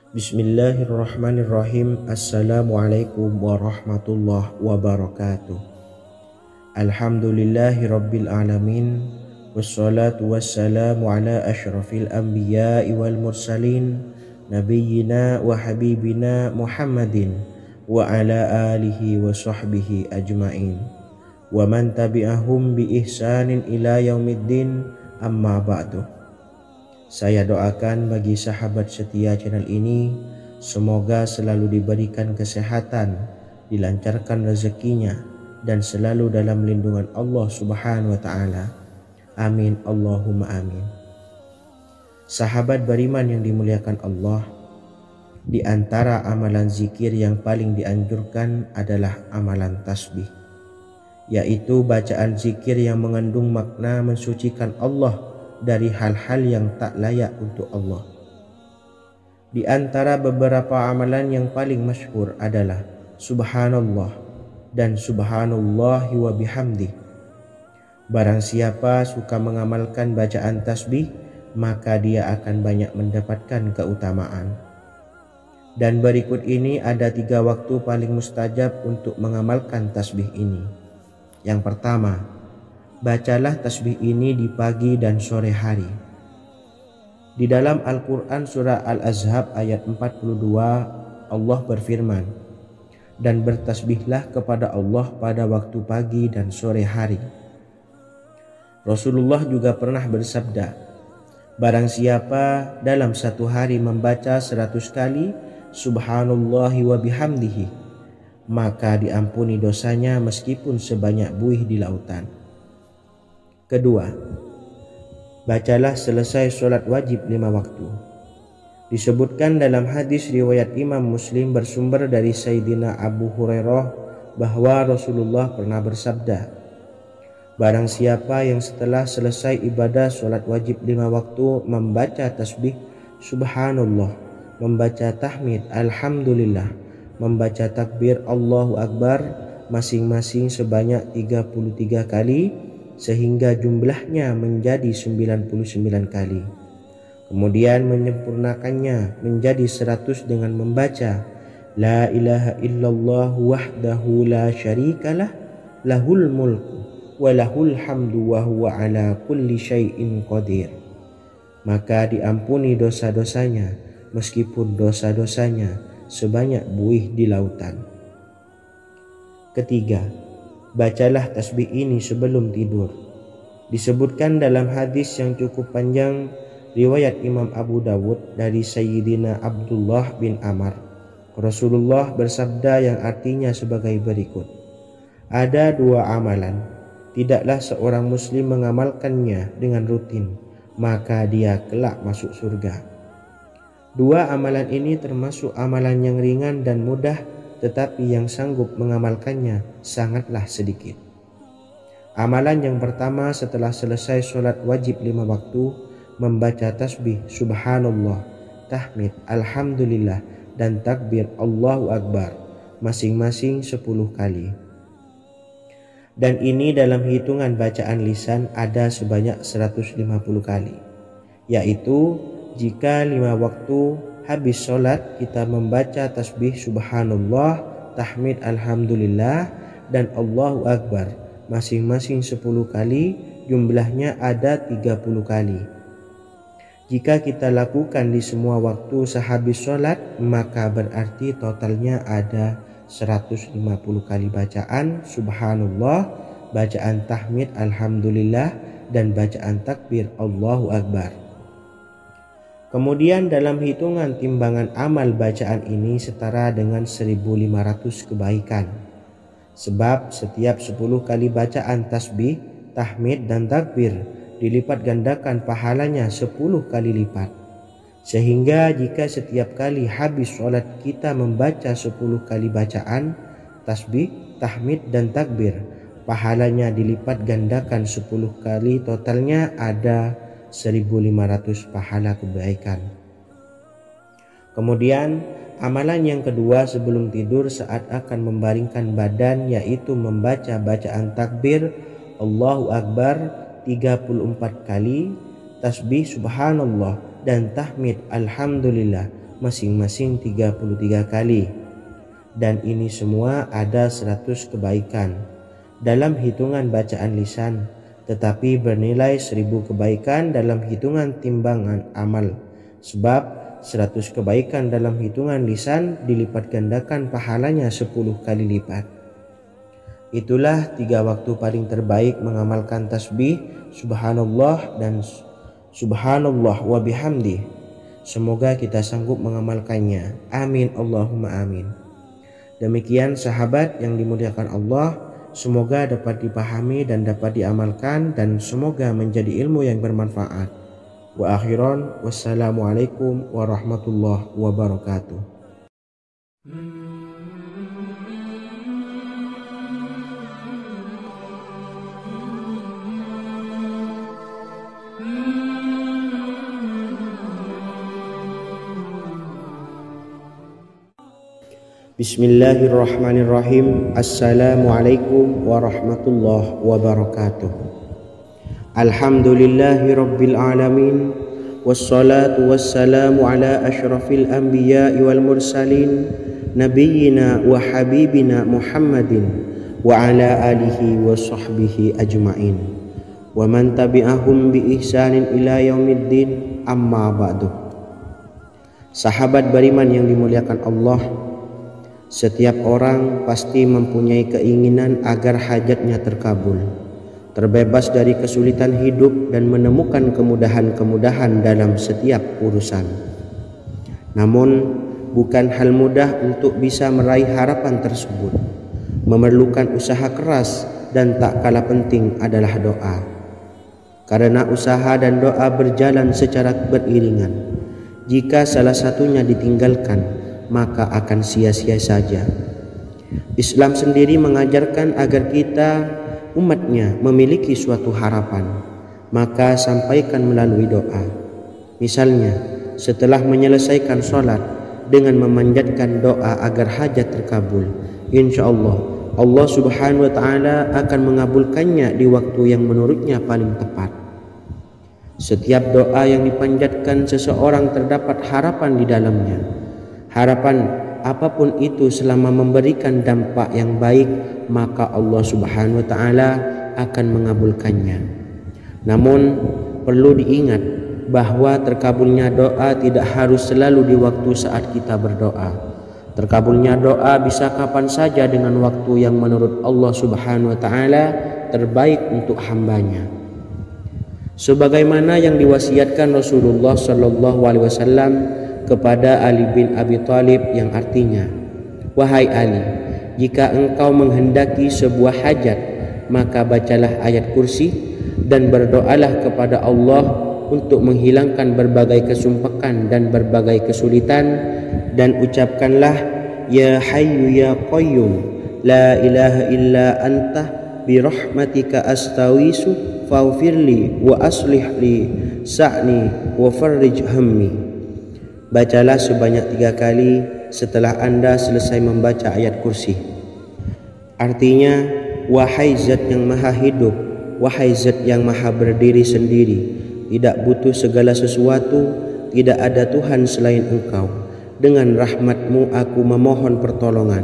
Bismillahirrahmanirrahim. Assalamualaikum warahmatullahi wabarakatuh. Alhamdulillahi rabbil alamin. Wassalatu wassalamu ala ashrafil anbiya'i wal mursalin, nabiyyina wa habibina Muhammadin wa ala alihi wa sahbihi ajma'in, wa man tabi'ahum bi ihsanin ila yaumiddin, amma ba'du. Saya doakan bagi sahabat setia channel ini, semoga selalu diberikan kesehatan, dilancarkan rezekinya, dan selalu dalam lindungan Allah Subhanahu wa taala. Amin Allahumma amin. Sahabat beriman yang dimuliakan Allah, di antara amalan zikir yang paling dianjurkan adalah amalan tasbih, yaitu bacaan zikir yang mengandung makna mensucikan Allah dari hal-hal yang tak layak untuk Allah. Di antara beberapa amalan yang paling masyhur adalah Subhanallah dan Subhanallahi wa bihamdih. Barang siapa suka mengamalkan bacaan tasbih, maka dia akan banyak mendapatkan keutamaan. Dan berikut ini ada 3 waktu paling mustajab untuk mengamalkan tasbih ini. Yang pertama, bacalah tasbih ini di pagi dan sore hari. Di dalam Al-Quran surah Al-Ahzab ayat 42, Allah berfirman, dan bertasbihlah kepada Allah pada waktu pagi dan sore hari. Rasulullah juga pernah bersabda, barang siapa dalam satu hari membaca 100 kali Subhanallahi wa bihamdihi, maka diampuni dosanya meskipun sebanyak buih di lautan. Kedua, bacalah selesai sholat wajib 5 waktu. Disebutkan dalam hadis riwayat Imam Muslim bersumber dari Sayyidina Abu Hurairah bahwa Rasulullah pernah bersabda, barang siapa yang setelah selesai ibadah sholat wajib 5 waktu membaca tasbih Subhanallah, membaca tahmid Alhamdulillah, membaca takbir Allahu Akbar masing-masing sebanyak 33 kali, sehingga jumlahnya menjadi 99 kali. Kemudian menyempurnakannya menjadi 100 dengan membaca La ilaha illallah wahdahu la syarikalah, lahul mulku wa lahul hamdu wa huwa ala kulli syai'in qadir. Maka diampuni dosa-dosanya meskipun dosa-dosanya sebanyak buih di lautan. Ketiga, bacalah tasbih ini sebelum tidur. Disebutkan dalam hadis yang cukup panjang riwayat Imam Abu Dawud dari Sayyidina Abdullah bin Amr, Rasulullah bersabda yang artinya sebagai berikut, ada 2 amalan, tidaklah seorang muslim mengamalkannya dengan rutin, maka dia kelak masuk surga. 2 amalan ini termasuk amalan yang ringan dan mudah, tetapi yang sanggup mengamalkannya sangatlah sedikit. Amalan yang pertama setelah selesai sholat wajib 5 waktu, membaca tasbih Subhanallah, tahmid Alhamdulillah, dan takbir Allahu Akbar masing-masing 10 kali. Dan ini dalam hitungan bacaan lisan ada sebanyak 150 kali, yaitu jika 5 waktu habis sholat kita membaca tasbih Subhanallah, tahmid Alhamdulillah, dan Allahu Akbar masing-masing 10 kali, jumlahnya ada 30 kali. Jika kita lakukan di semua waktu sehabis sholat, maka berarti totalnya ada 150 kali bacaan Subhanallah, bacaan tahmid Alhamdulillah, dan bacaan takbir Allahu Akbar. Kemudian dalam hitungan timbangan amal bacaan ini setara dengan 1500 kebaikan. Sebab setiap 10 kali bacaan tasbih, tahmid, dan takbir dilipat gandakan pahalanya 10 kali lipat. Sehingga jika setiap kali habis sholat kita membaca 10 kali bacaan, tasbih, tahmid dan takbir, pahalanya dilipat gandakan 10 kali, totalnya ada 1500 pahala kebaikan. Kemudian amalan yang kedua sebelum tidur saat akan membaringkan badan, yaitu membaca bacaan takbir Allahu Akbar 34 kali, tasbih subhanallah dan tahmid alhamdulillah masing-masing 33 kali. Dan ini semua ada 100 kebaikan dalam hitungan bacaan lisan, tetapi bernilai 1000 kebaikan dalam hitungan timbangan amal. Sebab 100 kebaikan dalam hitungan lisan dilipat gandakan pahalanya 10 kali lipat. Itulah 3 waktu paling terbaik mengamalkan tasbih subhanallah dan subhanallah wa bihamdi. Semoga kita sanggup mengamalkannya. Amin Allahumma amin. Demikian sahabat yang dimuliakan Allah, semoga dapat dipahami dan dapat diamalkan, dan semoga menjadi ilmu yang bermanfaat. Wa akhiran, wassalamualaikum warahmatullahi wabarakatuh. Bismillahirrahmanirrahim. Assalamualaikum warahmatullahi wabarakatuh. Alhamdulillahi rabbil alamin, wassalatu wassalamu ala ashrafil anbiya'i wal mursalin, nabiyyina wa habibina Muhammadin wa ala alihi wa sahbihi ajma'in wa man tabi'ahum bi ihsanin ila yaumiddin, amma ba'du. Sahabat beriman yang dimuliakan Allah, setiap orang pasti mempunyai keinginan agar hajatnya terkabul, terbebas dari kesulitan hidup dan menemukan kemudahan-kemudahan dalam setiap urusan. Namun bukan hal mudah untuk bisa meraih harapan tersebut. Memerlukan usaha keras, dan tak kalah penting adalah doa. Karena usaha dan doa berjalan secara beriringan. Jika salah satunya ditinggalkan, maka akan sia-sia saja. Islam sendiri mengajarkan agar kita umatnya memiliki suatu harapan, maka sampaikan melalui doa. Misalnya, setelah menyelesaikan sholat dengan memanjatkan doa agar hajat terkabul, insya Allah Allah subhanahu wa ta'ala akan mengabulkannya di waktu yang menurutnya paling tepat. Setiap doa yang dipanjatkan seseorang terdapat harapan di dalamnya. Harapan apapun itu selama memberikan dampak yang baik, maka Allah subhanahu wa ta'ala akan mengabulkannya. Namun perlu diingat bahwa terkabulnya doa tidak harus selalu di waktu saat kita berdoa. Terkabulnya doa bisa kapan saja dengan waktu yang menurut Allah subhanahu wa ta'ala terbaik untuk hambanya. Sebagaimana yang diwasiatkan Rasulullah sallallahu alaihi wasallam kepada Ali bin Abi Thalib, yang artinya, wahai Ali, jika engkau menghendaki sebuah hajat, maka bacalah ayat kursi dan berdoalah kepada Allah untuk menghilangkan berbagai kesumpakan dan berbagai kesulitan, dan ucapkanlah, ya hayyu ya qayyum la ilaha illa anta birahmatika astawisu faghfirli wa aslih li sa'ni wa farrij hammi. Bacalah sebanyak 3 kali setelah Anda selesai membaca ayat kursi. Artinya, wahai zat yang maha hidup, wahai zat yang maha berdiri sendiri, tidak butuh segala sesuatu, tidak ada Tuhan selain Engkau. Dengan rahmat-Mu aku memohon pertolongan,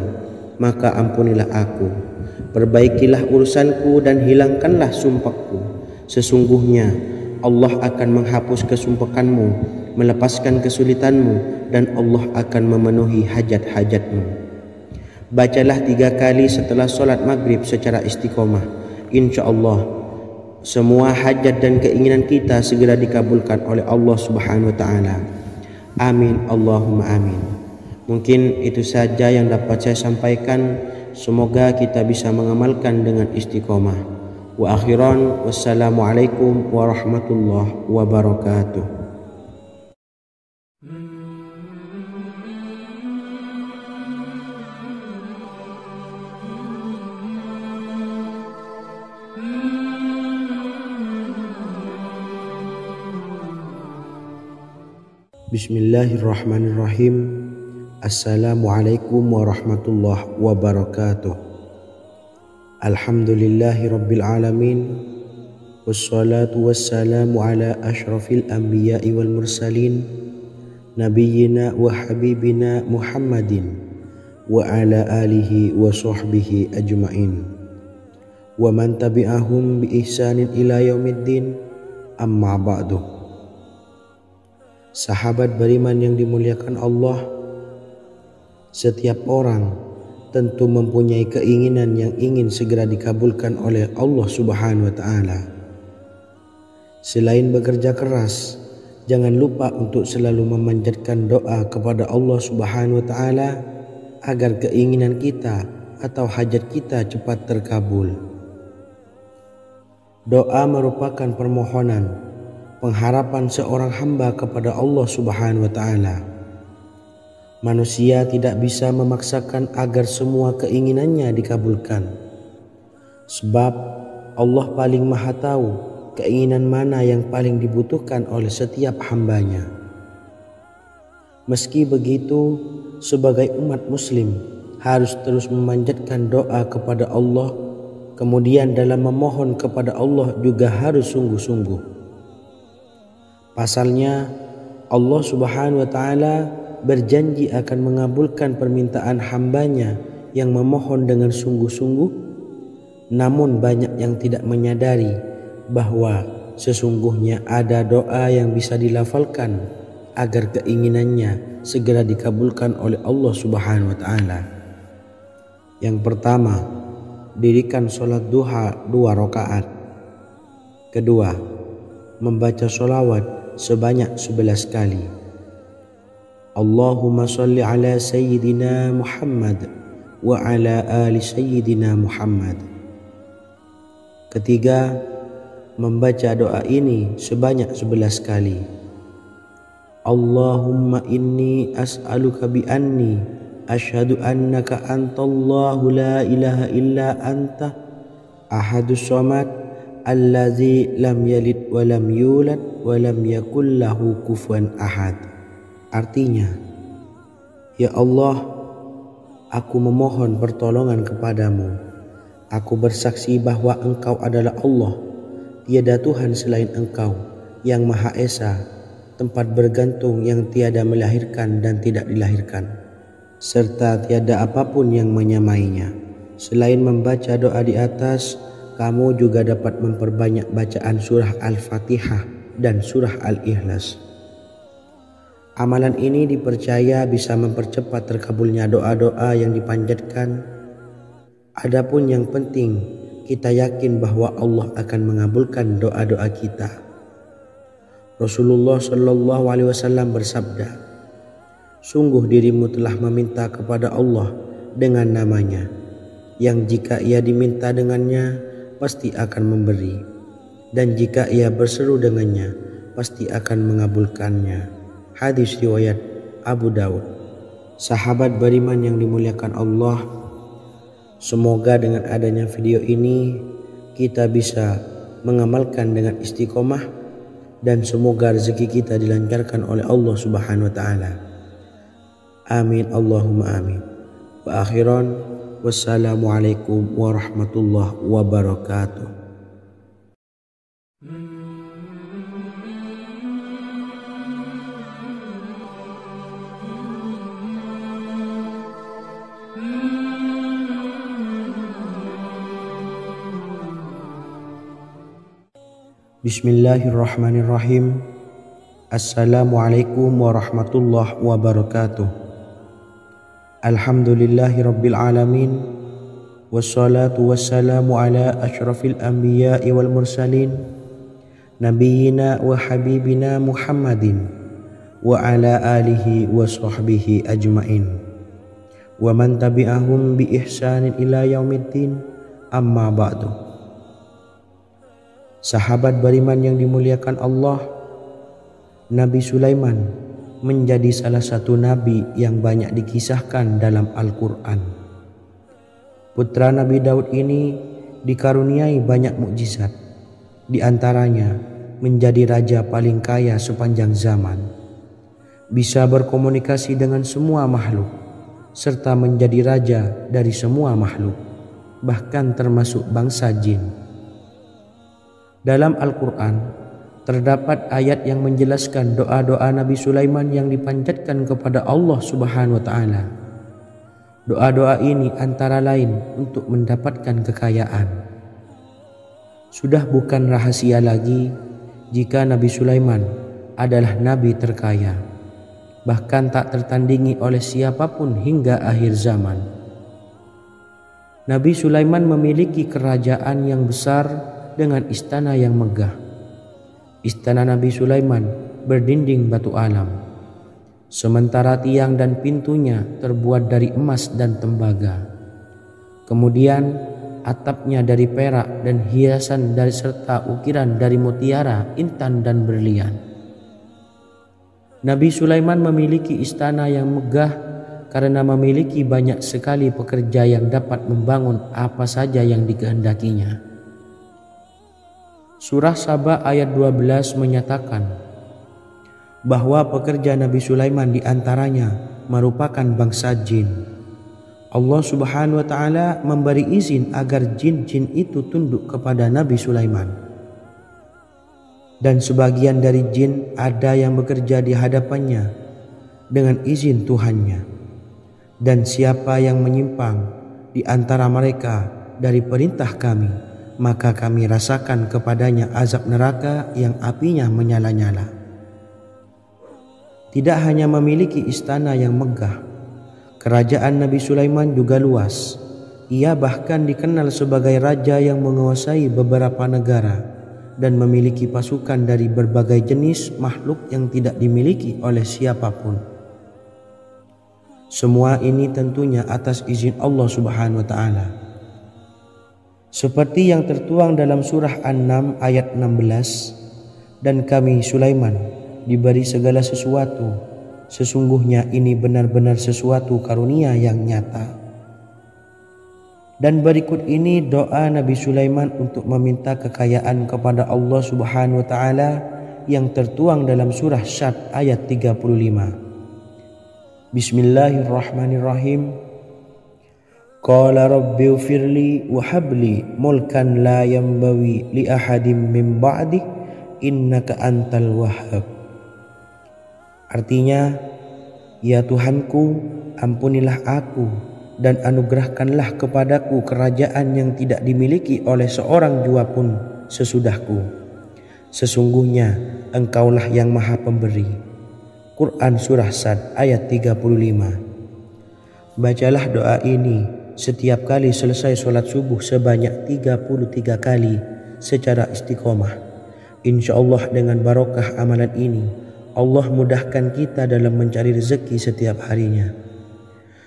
maka ampunilah aku. Perbaikilah urusanku dan hilangkanlah sumpahku. Sesungguhnya Allah akan menghapus kesumpahanmu, melepaskan kesulitanmu, dan Allah akan memenuhi hajat-hajatmu. Bacalah 3 kali setelah sholat maghrib secara istiqomah. Insya Allah semua hajat dan keinginan kita segera dikabulkan oleh Allah subhanahu wa ta'ala. Amin Allahumma amin. Mungkin itu saja yang dapat saya sampaikan. Semoga kita bisa mengamalkan dengan istiqomah. Wa akhiran, wassalamualaikum warahmatullahi wabarakatuh. Bismillahirrahmanirrahim. Assalamualaikum warahmatullahi wabarakatuh. Alhamdulillahi rabbil alamin. Wassalatu wassalamu ala ashrafil anbiya'i wal mursalin, nabiyyina wa habibina Muhammadin wa ala alihi wa sahbihi ajma'in wa man tabi'ahum bi ihsanin ila yaumiddin, amma ba'du. Sahabat beriman yang dimuliakan Allah, setiap orang tentu mempunyai keinginan yang ingin segera dikabulkan oleh Allah Subhanahu wa Ta'ala. Selain bekerja keras, jangan lupa untuk selalu memanjatkan doa kepada Allah Subhanahu wa Ta'ala agar keinginan kita atau hajat kita cepat terkabul. Doa merupakan permohonan, pengharapan seorang hamba kepada Allah Subhanahu wa Ta'ala. Manusia tidak bisa memaksakan agar semua keinginannya dikabulkan, sebab Allah paling maha tahu keinginan mana yang paling dibutuhkan oleh setiap hambanya. Meski begitu, sebagai umat muslim harus terus memanjatkan doa kepada Allah, kemudian dalam memohon kepada Allah juga harus sungguh-sungguh. Pasalnya, Allah Subhanahu wa Ta'ala berjanji akan mengabulkan permintaan hambanya yang memohon dengan sungguh-sungguh. Namun banyak yang tidak menyadari bahwa sesungguhnya ada doa yang bisa dilafalkan agar keinginannya segera dikabulkan oleh Allah Subhanahu wa Ta'ala. Yang pertama, dirikan sholat duha 2 rakaat. Kedua, membaca sholawat sebanyak 11 kali. Allahumma sholli ala sayyidina Muhammad wa ala ali sayyidina Muhammad. Ketiga, membaca doa ini sebanyak 11 kali. Allahumma inni as'aluka bi anni asyhadu annaka antallahu la ilaha illa anta ahadus samad allazi lam yalid wa lam yulad wa lam yakul lahu kufuwan ahad. Artinya, ya Allah, aku memohon pertolongan kepadamu. Aku bersaksi bahwa Engkau adalah Allah, tiada Tuhan selain Engkau, yang Maha Esa, tempat bergantung yang tiada melahirkan dan tidak dilahirkan, serta tiada apapun yang menyamainya. Selain membaca doa di atas, kamu juga dapat memperbanyak bacaan surah Al-Fatihah dan surah Al-Ikhlas. Amalan ini dipercaya bisa mempercepat terkabulnya doa-doa yang dipanjatkan. Adapun yang penting, kita yakin bahwa Allah akan mengabulkan doa-doa kita. Rasulullah Shallallahu Alaihi Wasallam bersabda, sungguh dirimu telah meminta kepada Allah dengan namanya, yang jika ia diminta dengannya, pasti akan memberi, dan jika ia berseru dengannya, pasti akan mengabulkannya. Hadis riwayat Abu Daud. Sahabat beriman yang dimuliakan Allah, semoga dengan adanya video ini kita bisa mengamalkan dengan istiqomah, dan semoga rezeki kita dilancarkan oleh Allah Subhanahu wa Ta'ala. Amin Allahumma amin. Wa akhiran, wassalamualaikum warahmatullahi wabarakatuh. Bismillahirrahmanirrahim. Assalamualaikum warahmatullahi wabarakatuh. Alhamdulillahi rabbil alamin. Wassalatu wassalamu ala ashrafil anbiya'i wal mursalin, nabiyyina wa habibina Muhammadin wa ala alihi wa sahbihi ajma'in wa man tabi'ahum bi ihsanin ila yaumiddin, amma ba'du. Sahabat beriman yang dimuliakan Allah, Nabi Sulaiman menjadi salah satu nabi yang banyak dikisahkan dalam Al-Quran. Putra Nabi Daud ini dikaruniai banyak mukjizat, di antaranya menjadi raja paling kaya sepanjang zaman, bisa berkomunikasi dengan semua makhluk, serta menjadi raja dari semua makhluk, bahkan termasuk bangsa jin. Dalam Al-Quran terdapat ayat yang menjelaskan doa-doa Nabi Sulaiman yang dipanjatkan kepada Allah Subhanahu wa Ta'ala. Doa-doa ini antara lain untuk mendapatkan kekayaan. Sudah bukan rahasia lagi jika Nabi Sulaiman adalah nabi terkaya, bahkan tak tertandingi oleh siapapun hingga akhir zaman. Nabi Sulaiman memiliki kerajaan yang besar dengan istana yang megah. Istana Nabi Sulaiman berdinding batu alam, sementara tiang dan pintunya terbuat dari emas dan tembaga. Kemudian atapnya dari perak dan hiasan dari serta ukiran dari mutiara, intan dan berlian. Nabi Sulaiman memiliki istana yang megah karena memiliki banyak sekali pekerja yang dapat membangun apa saja yang dikehendakinya. Surah Saba ayat 12 menyatakan bahwa pekerja Nabi Sulaiman diantaranya merupakan bangsa jin. Allah Subhanahu wa Ta'ala memberi izin agar jin-jin itu tunduk kepada Nabi Sulaiman. Dan sebagian dari jin ada yang bekerja di hadapannya dengan izin Tuhannya. Dan siapa yang menyimpang di antara mereka dari perintah kami, maka kami rasakan kepadanya azab neraka yang apinya menyala-nyala. Tidak hanya memiliki istana yang megah, kerajaan Nabi Sulaiman juga luas. Ia bahkan dikenal sebagai raja yang menguasai beberapa negara dan memiliki pasukan dari berbagai jenis makhluk yang tidak dimiliki oleh siapapun. Semua ini tentunya atas izin Allah Subhanahu wa Ta'ala. Seperti yang tertuang dalam surah An-Naml ayat 16, dan kami Sulaiman diberi segala sesuatu, sesungguhnya ini benar-benar sesuatu karunia yang nyata. Dan berikut ini doa Nabi Sulaiman untuk meminta kekayaan kepada Allah Subhanahu wa Ta'ala yang tertuang dalam surah Syad ayat 35. Bismillahirrahmanirrahim. Qala rabbi ufirli wa habli mulkan la yanbawi li ahadim min ba'di innaka antal wahhab. Artinya, ya Tuhanku, ampunilah aku dan anugerahkanlah kepadaku kerajaan yang tidak dimiliki oleh seorang jua pun sesudahku. Sesungguhnya Engkaulah yang Maha Pemberi. Quran Surah Sad ayat 35. Bacalah doa ini setiap kali selesai sholat subuh sebanyak 33 kali secara istiqomah. Insya Allah dengan barokah amalan ini, Allah mudahkan kita dalam mencari rezeki setiap harinya.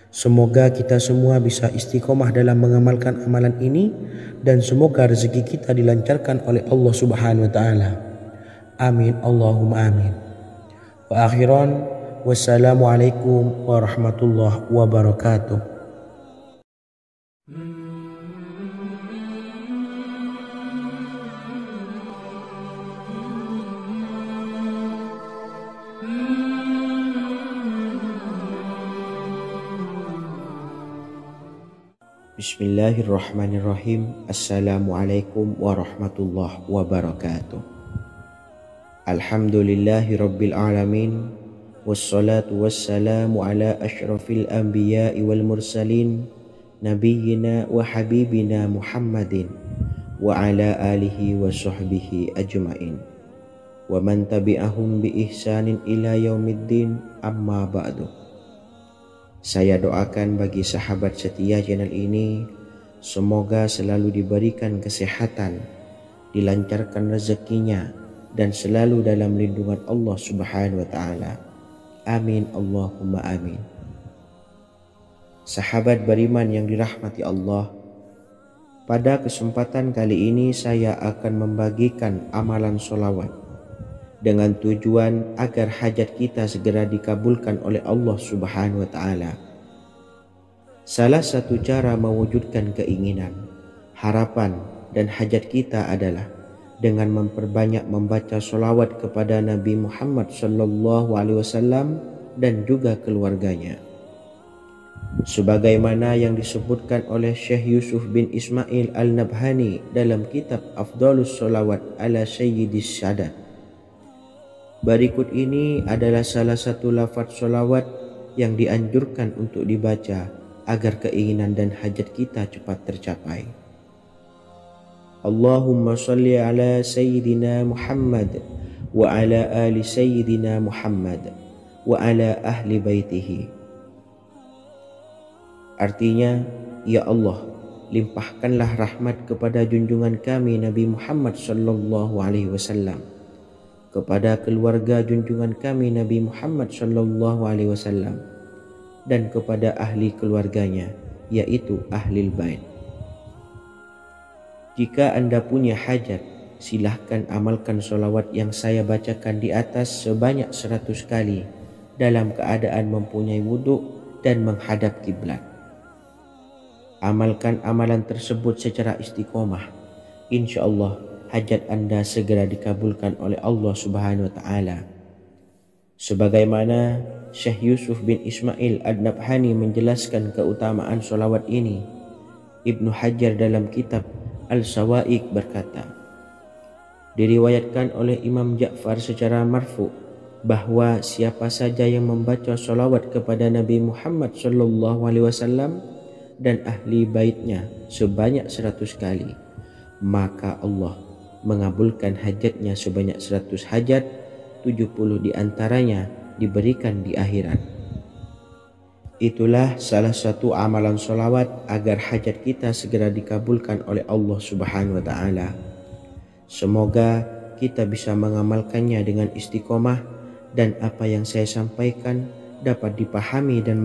Semoga kita semua bisa istiqomah dalam mengamalkan amalan ini, dan semoga rezeki kita dilancarkan oleh Allah Subhanahu wa Ta'ala. Amin Allahumma amin. Wa akhiran, wassalamualaikum warahmatullahi wabarakatuh. Bismillahirrahmanirrahim. Assalamualaikum warahmatullahi wabarakatuh. Alhamdulillahi rabbil alamin, wassalatu wassalamu ala ashrafil anbiya'i wal mursalin, nabiyyina wa habibina Muhammadin wa ala alihi wa sahbihi ajma'in, wa man tabi'ahum bi ihsanin ila yaumiddin, amma ba'du. Saya doakan bagi sahabat setia channel ini, semoga selalu diberikan kesehatan, dilancarkan rezekinya, dan selalu dalam lindungan Allah Subhanahu wa Ta'ala. Amin Allahumma amin. Sahabat beriman yang dirahmati Allah, Pada kesempatan kali ini saya akan membagikan amalan solawat dengan tujuan agar hajat kita segera dikabulkan oleh Allah Subhanahu wa Ta'ala. Salah satu cara mewujudkan keinginan, harapan, dan hajat kita adalah dengan memperbanyak membaca solawat kepada Nabi Muhammad SAW dan juga keluarganya. Sebagaimana yang disebutkan oleh Syekh Yusuf bin Ismail Al-Nabhani dalam kitab Afdalus Solawat ala Sayyidis Sadat. Berikut ini adalah salah satu lafaz solawat yang dianjurkan untuk dibaca agar keinginan dan hajat kita cepat tercapai. Allahumma salli ala Sayyidina Muhammad wa ala ali Sayyidina Muhammad wa ala ahli baitihi. Artinya, ya Allah, limpahkanlah rahmat kepada junjungan kami Nabi Muhammad sallallahu alaihi wasallam, kepada keluarga junjungan kami Nabi Muhammad sallallahu alaihi wasallam, dan kepada ahli keluarganya, yaitu ahlil bait. Jika Anda punya hajat, silahkan amalkan solawat yang saya bacakan di atas sebanyak 100 kali dalam keadaan mempunyai wudhu dan menghadap kiblat. Amalkan amalan tersebut secara istiqomah. Insya Allah hajat Anda segera dikabulkan oleh Allah Subhanahu wa Ta'ala. Sebagaimana Syekh Yusuf bin Ismail Ad-Nabhani menjelaskan keutamaan solawat ini, Ibnu Hajar dalam kitab Al-Sawa'iq berkata, diriwayatkan oleh Imam Ja'far secara marfu bahwa siapa saja yang membaca solawat kepada Nabi Muhammad SAW dan ahli baitnya sebanyak 100 kali, maka Allah mengabulkan hajatnya sebanyak 100 hajat, 70 diantaranya diberikan di akhirat. Itulah salah satu amalan solawat agar hajat kita segera dikabulkan oleh Allah Subhanahu wa Ta'ala. Semoga kita bisa mengamalkannya dengan istiqomah dan apa yang saya sampaikan dapat dipahami dan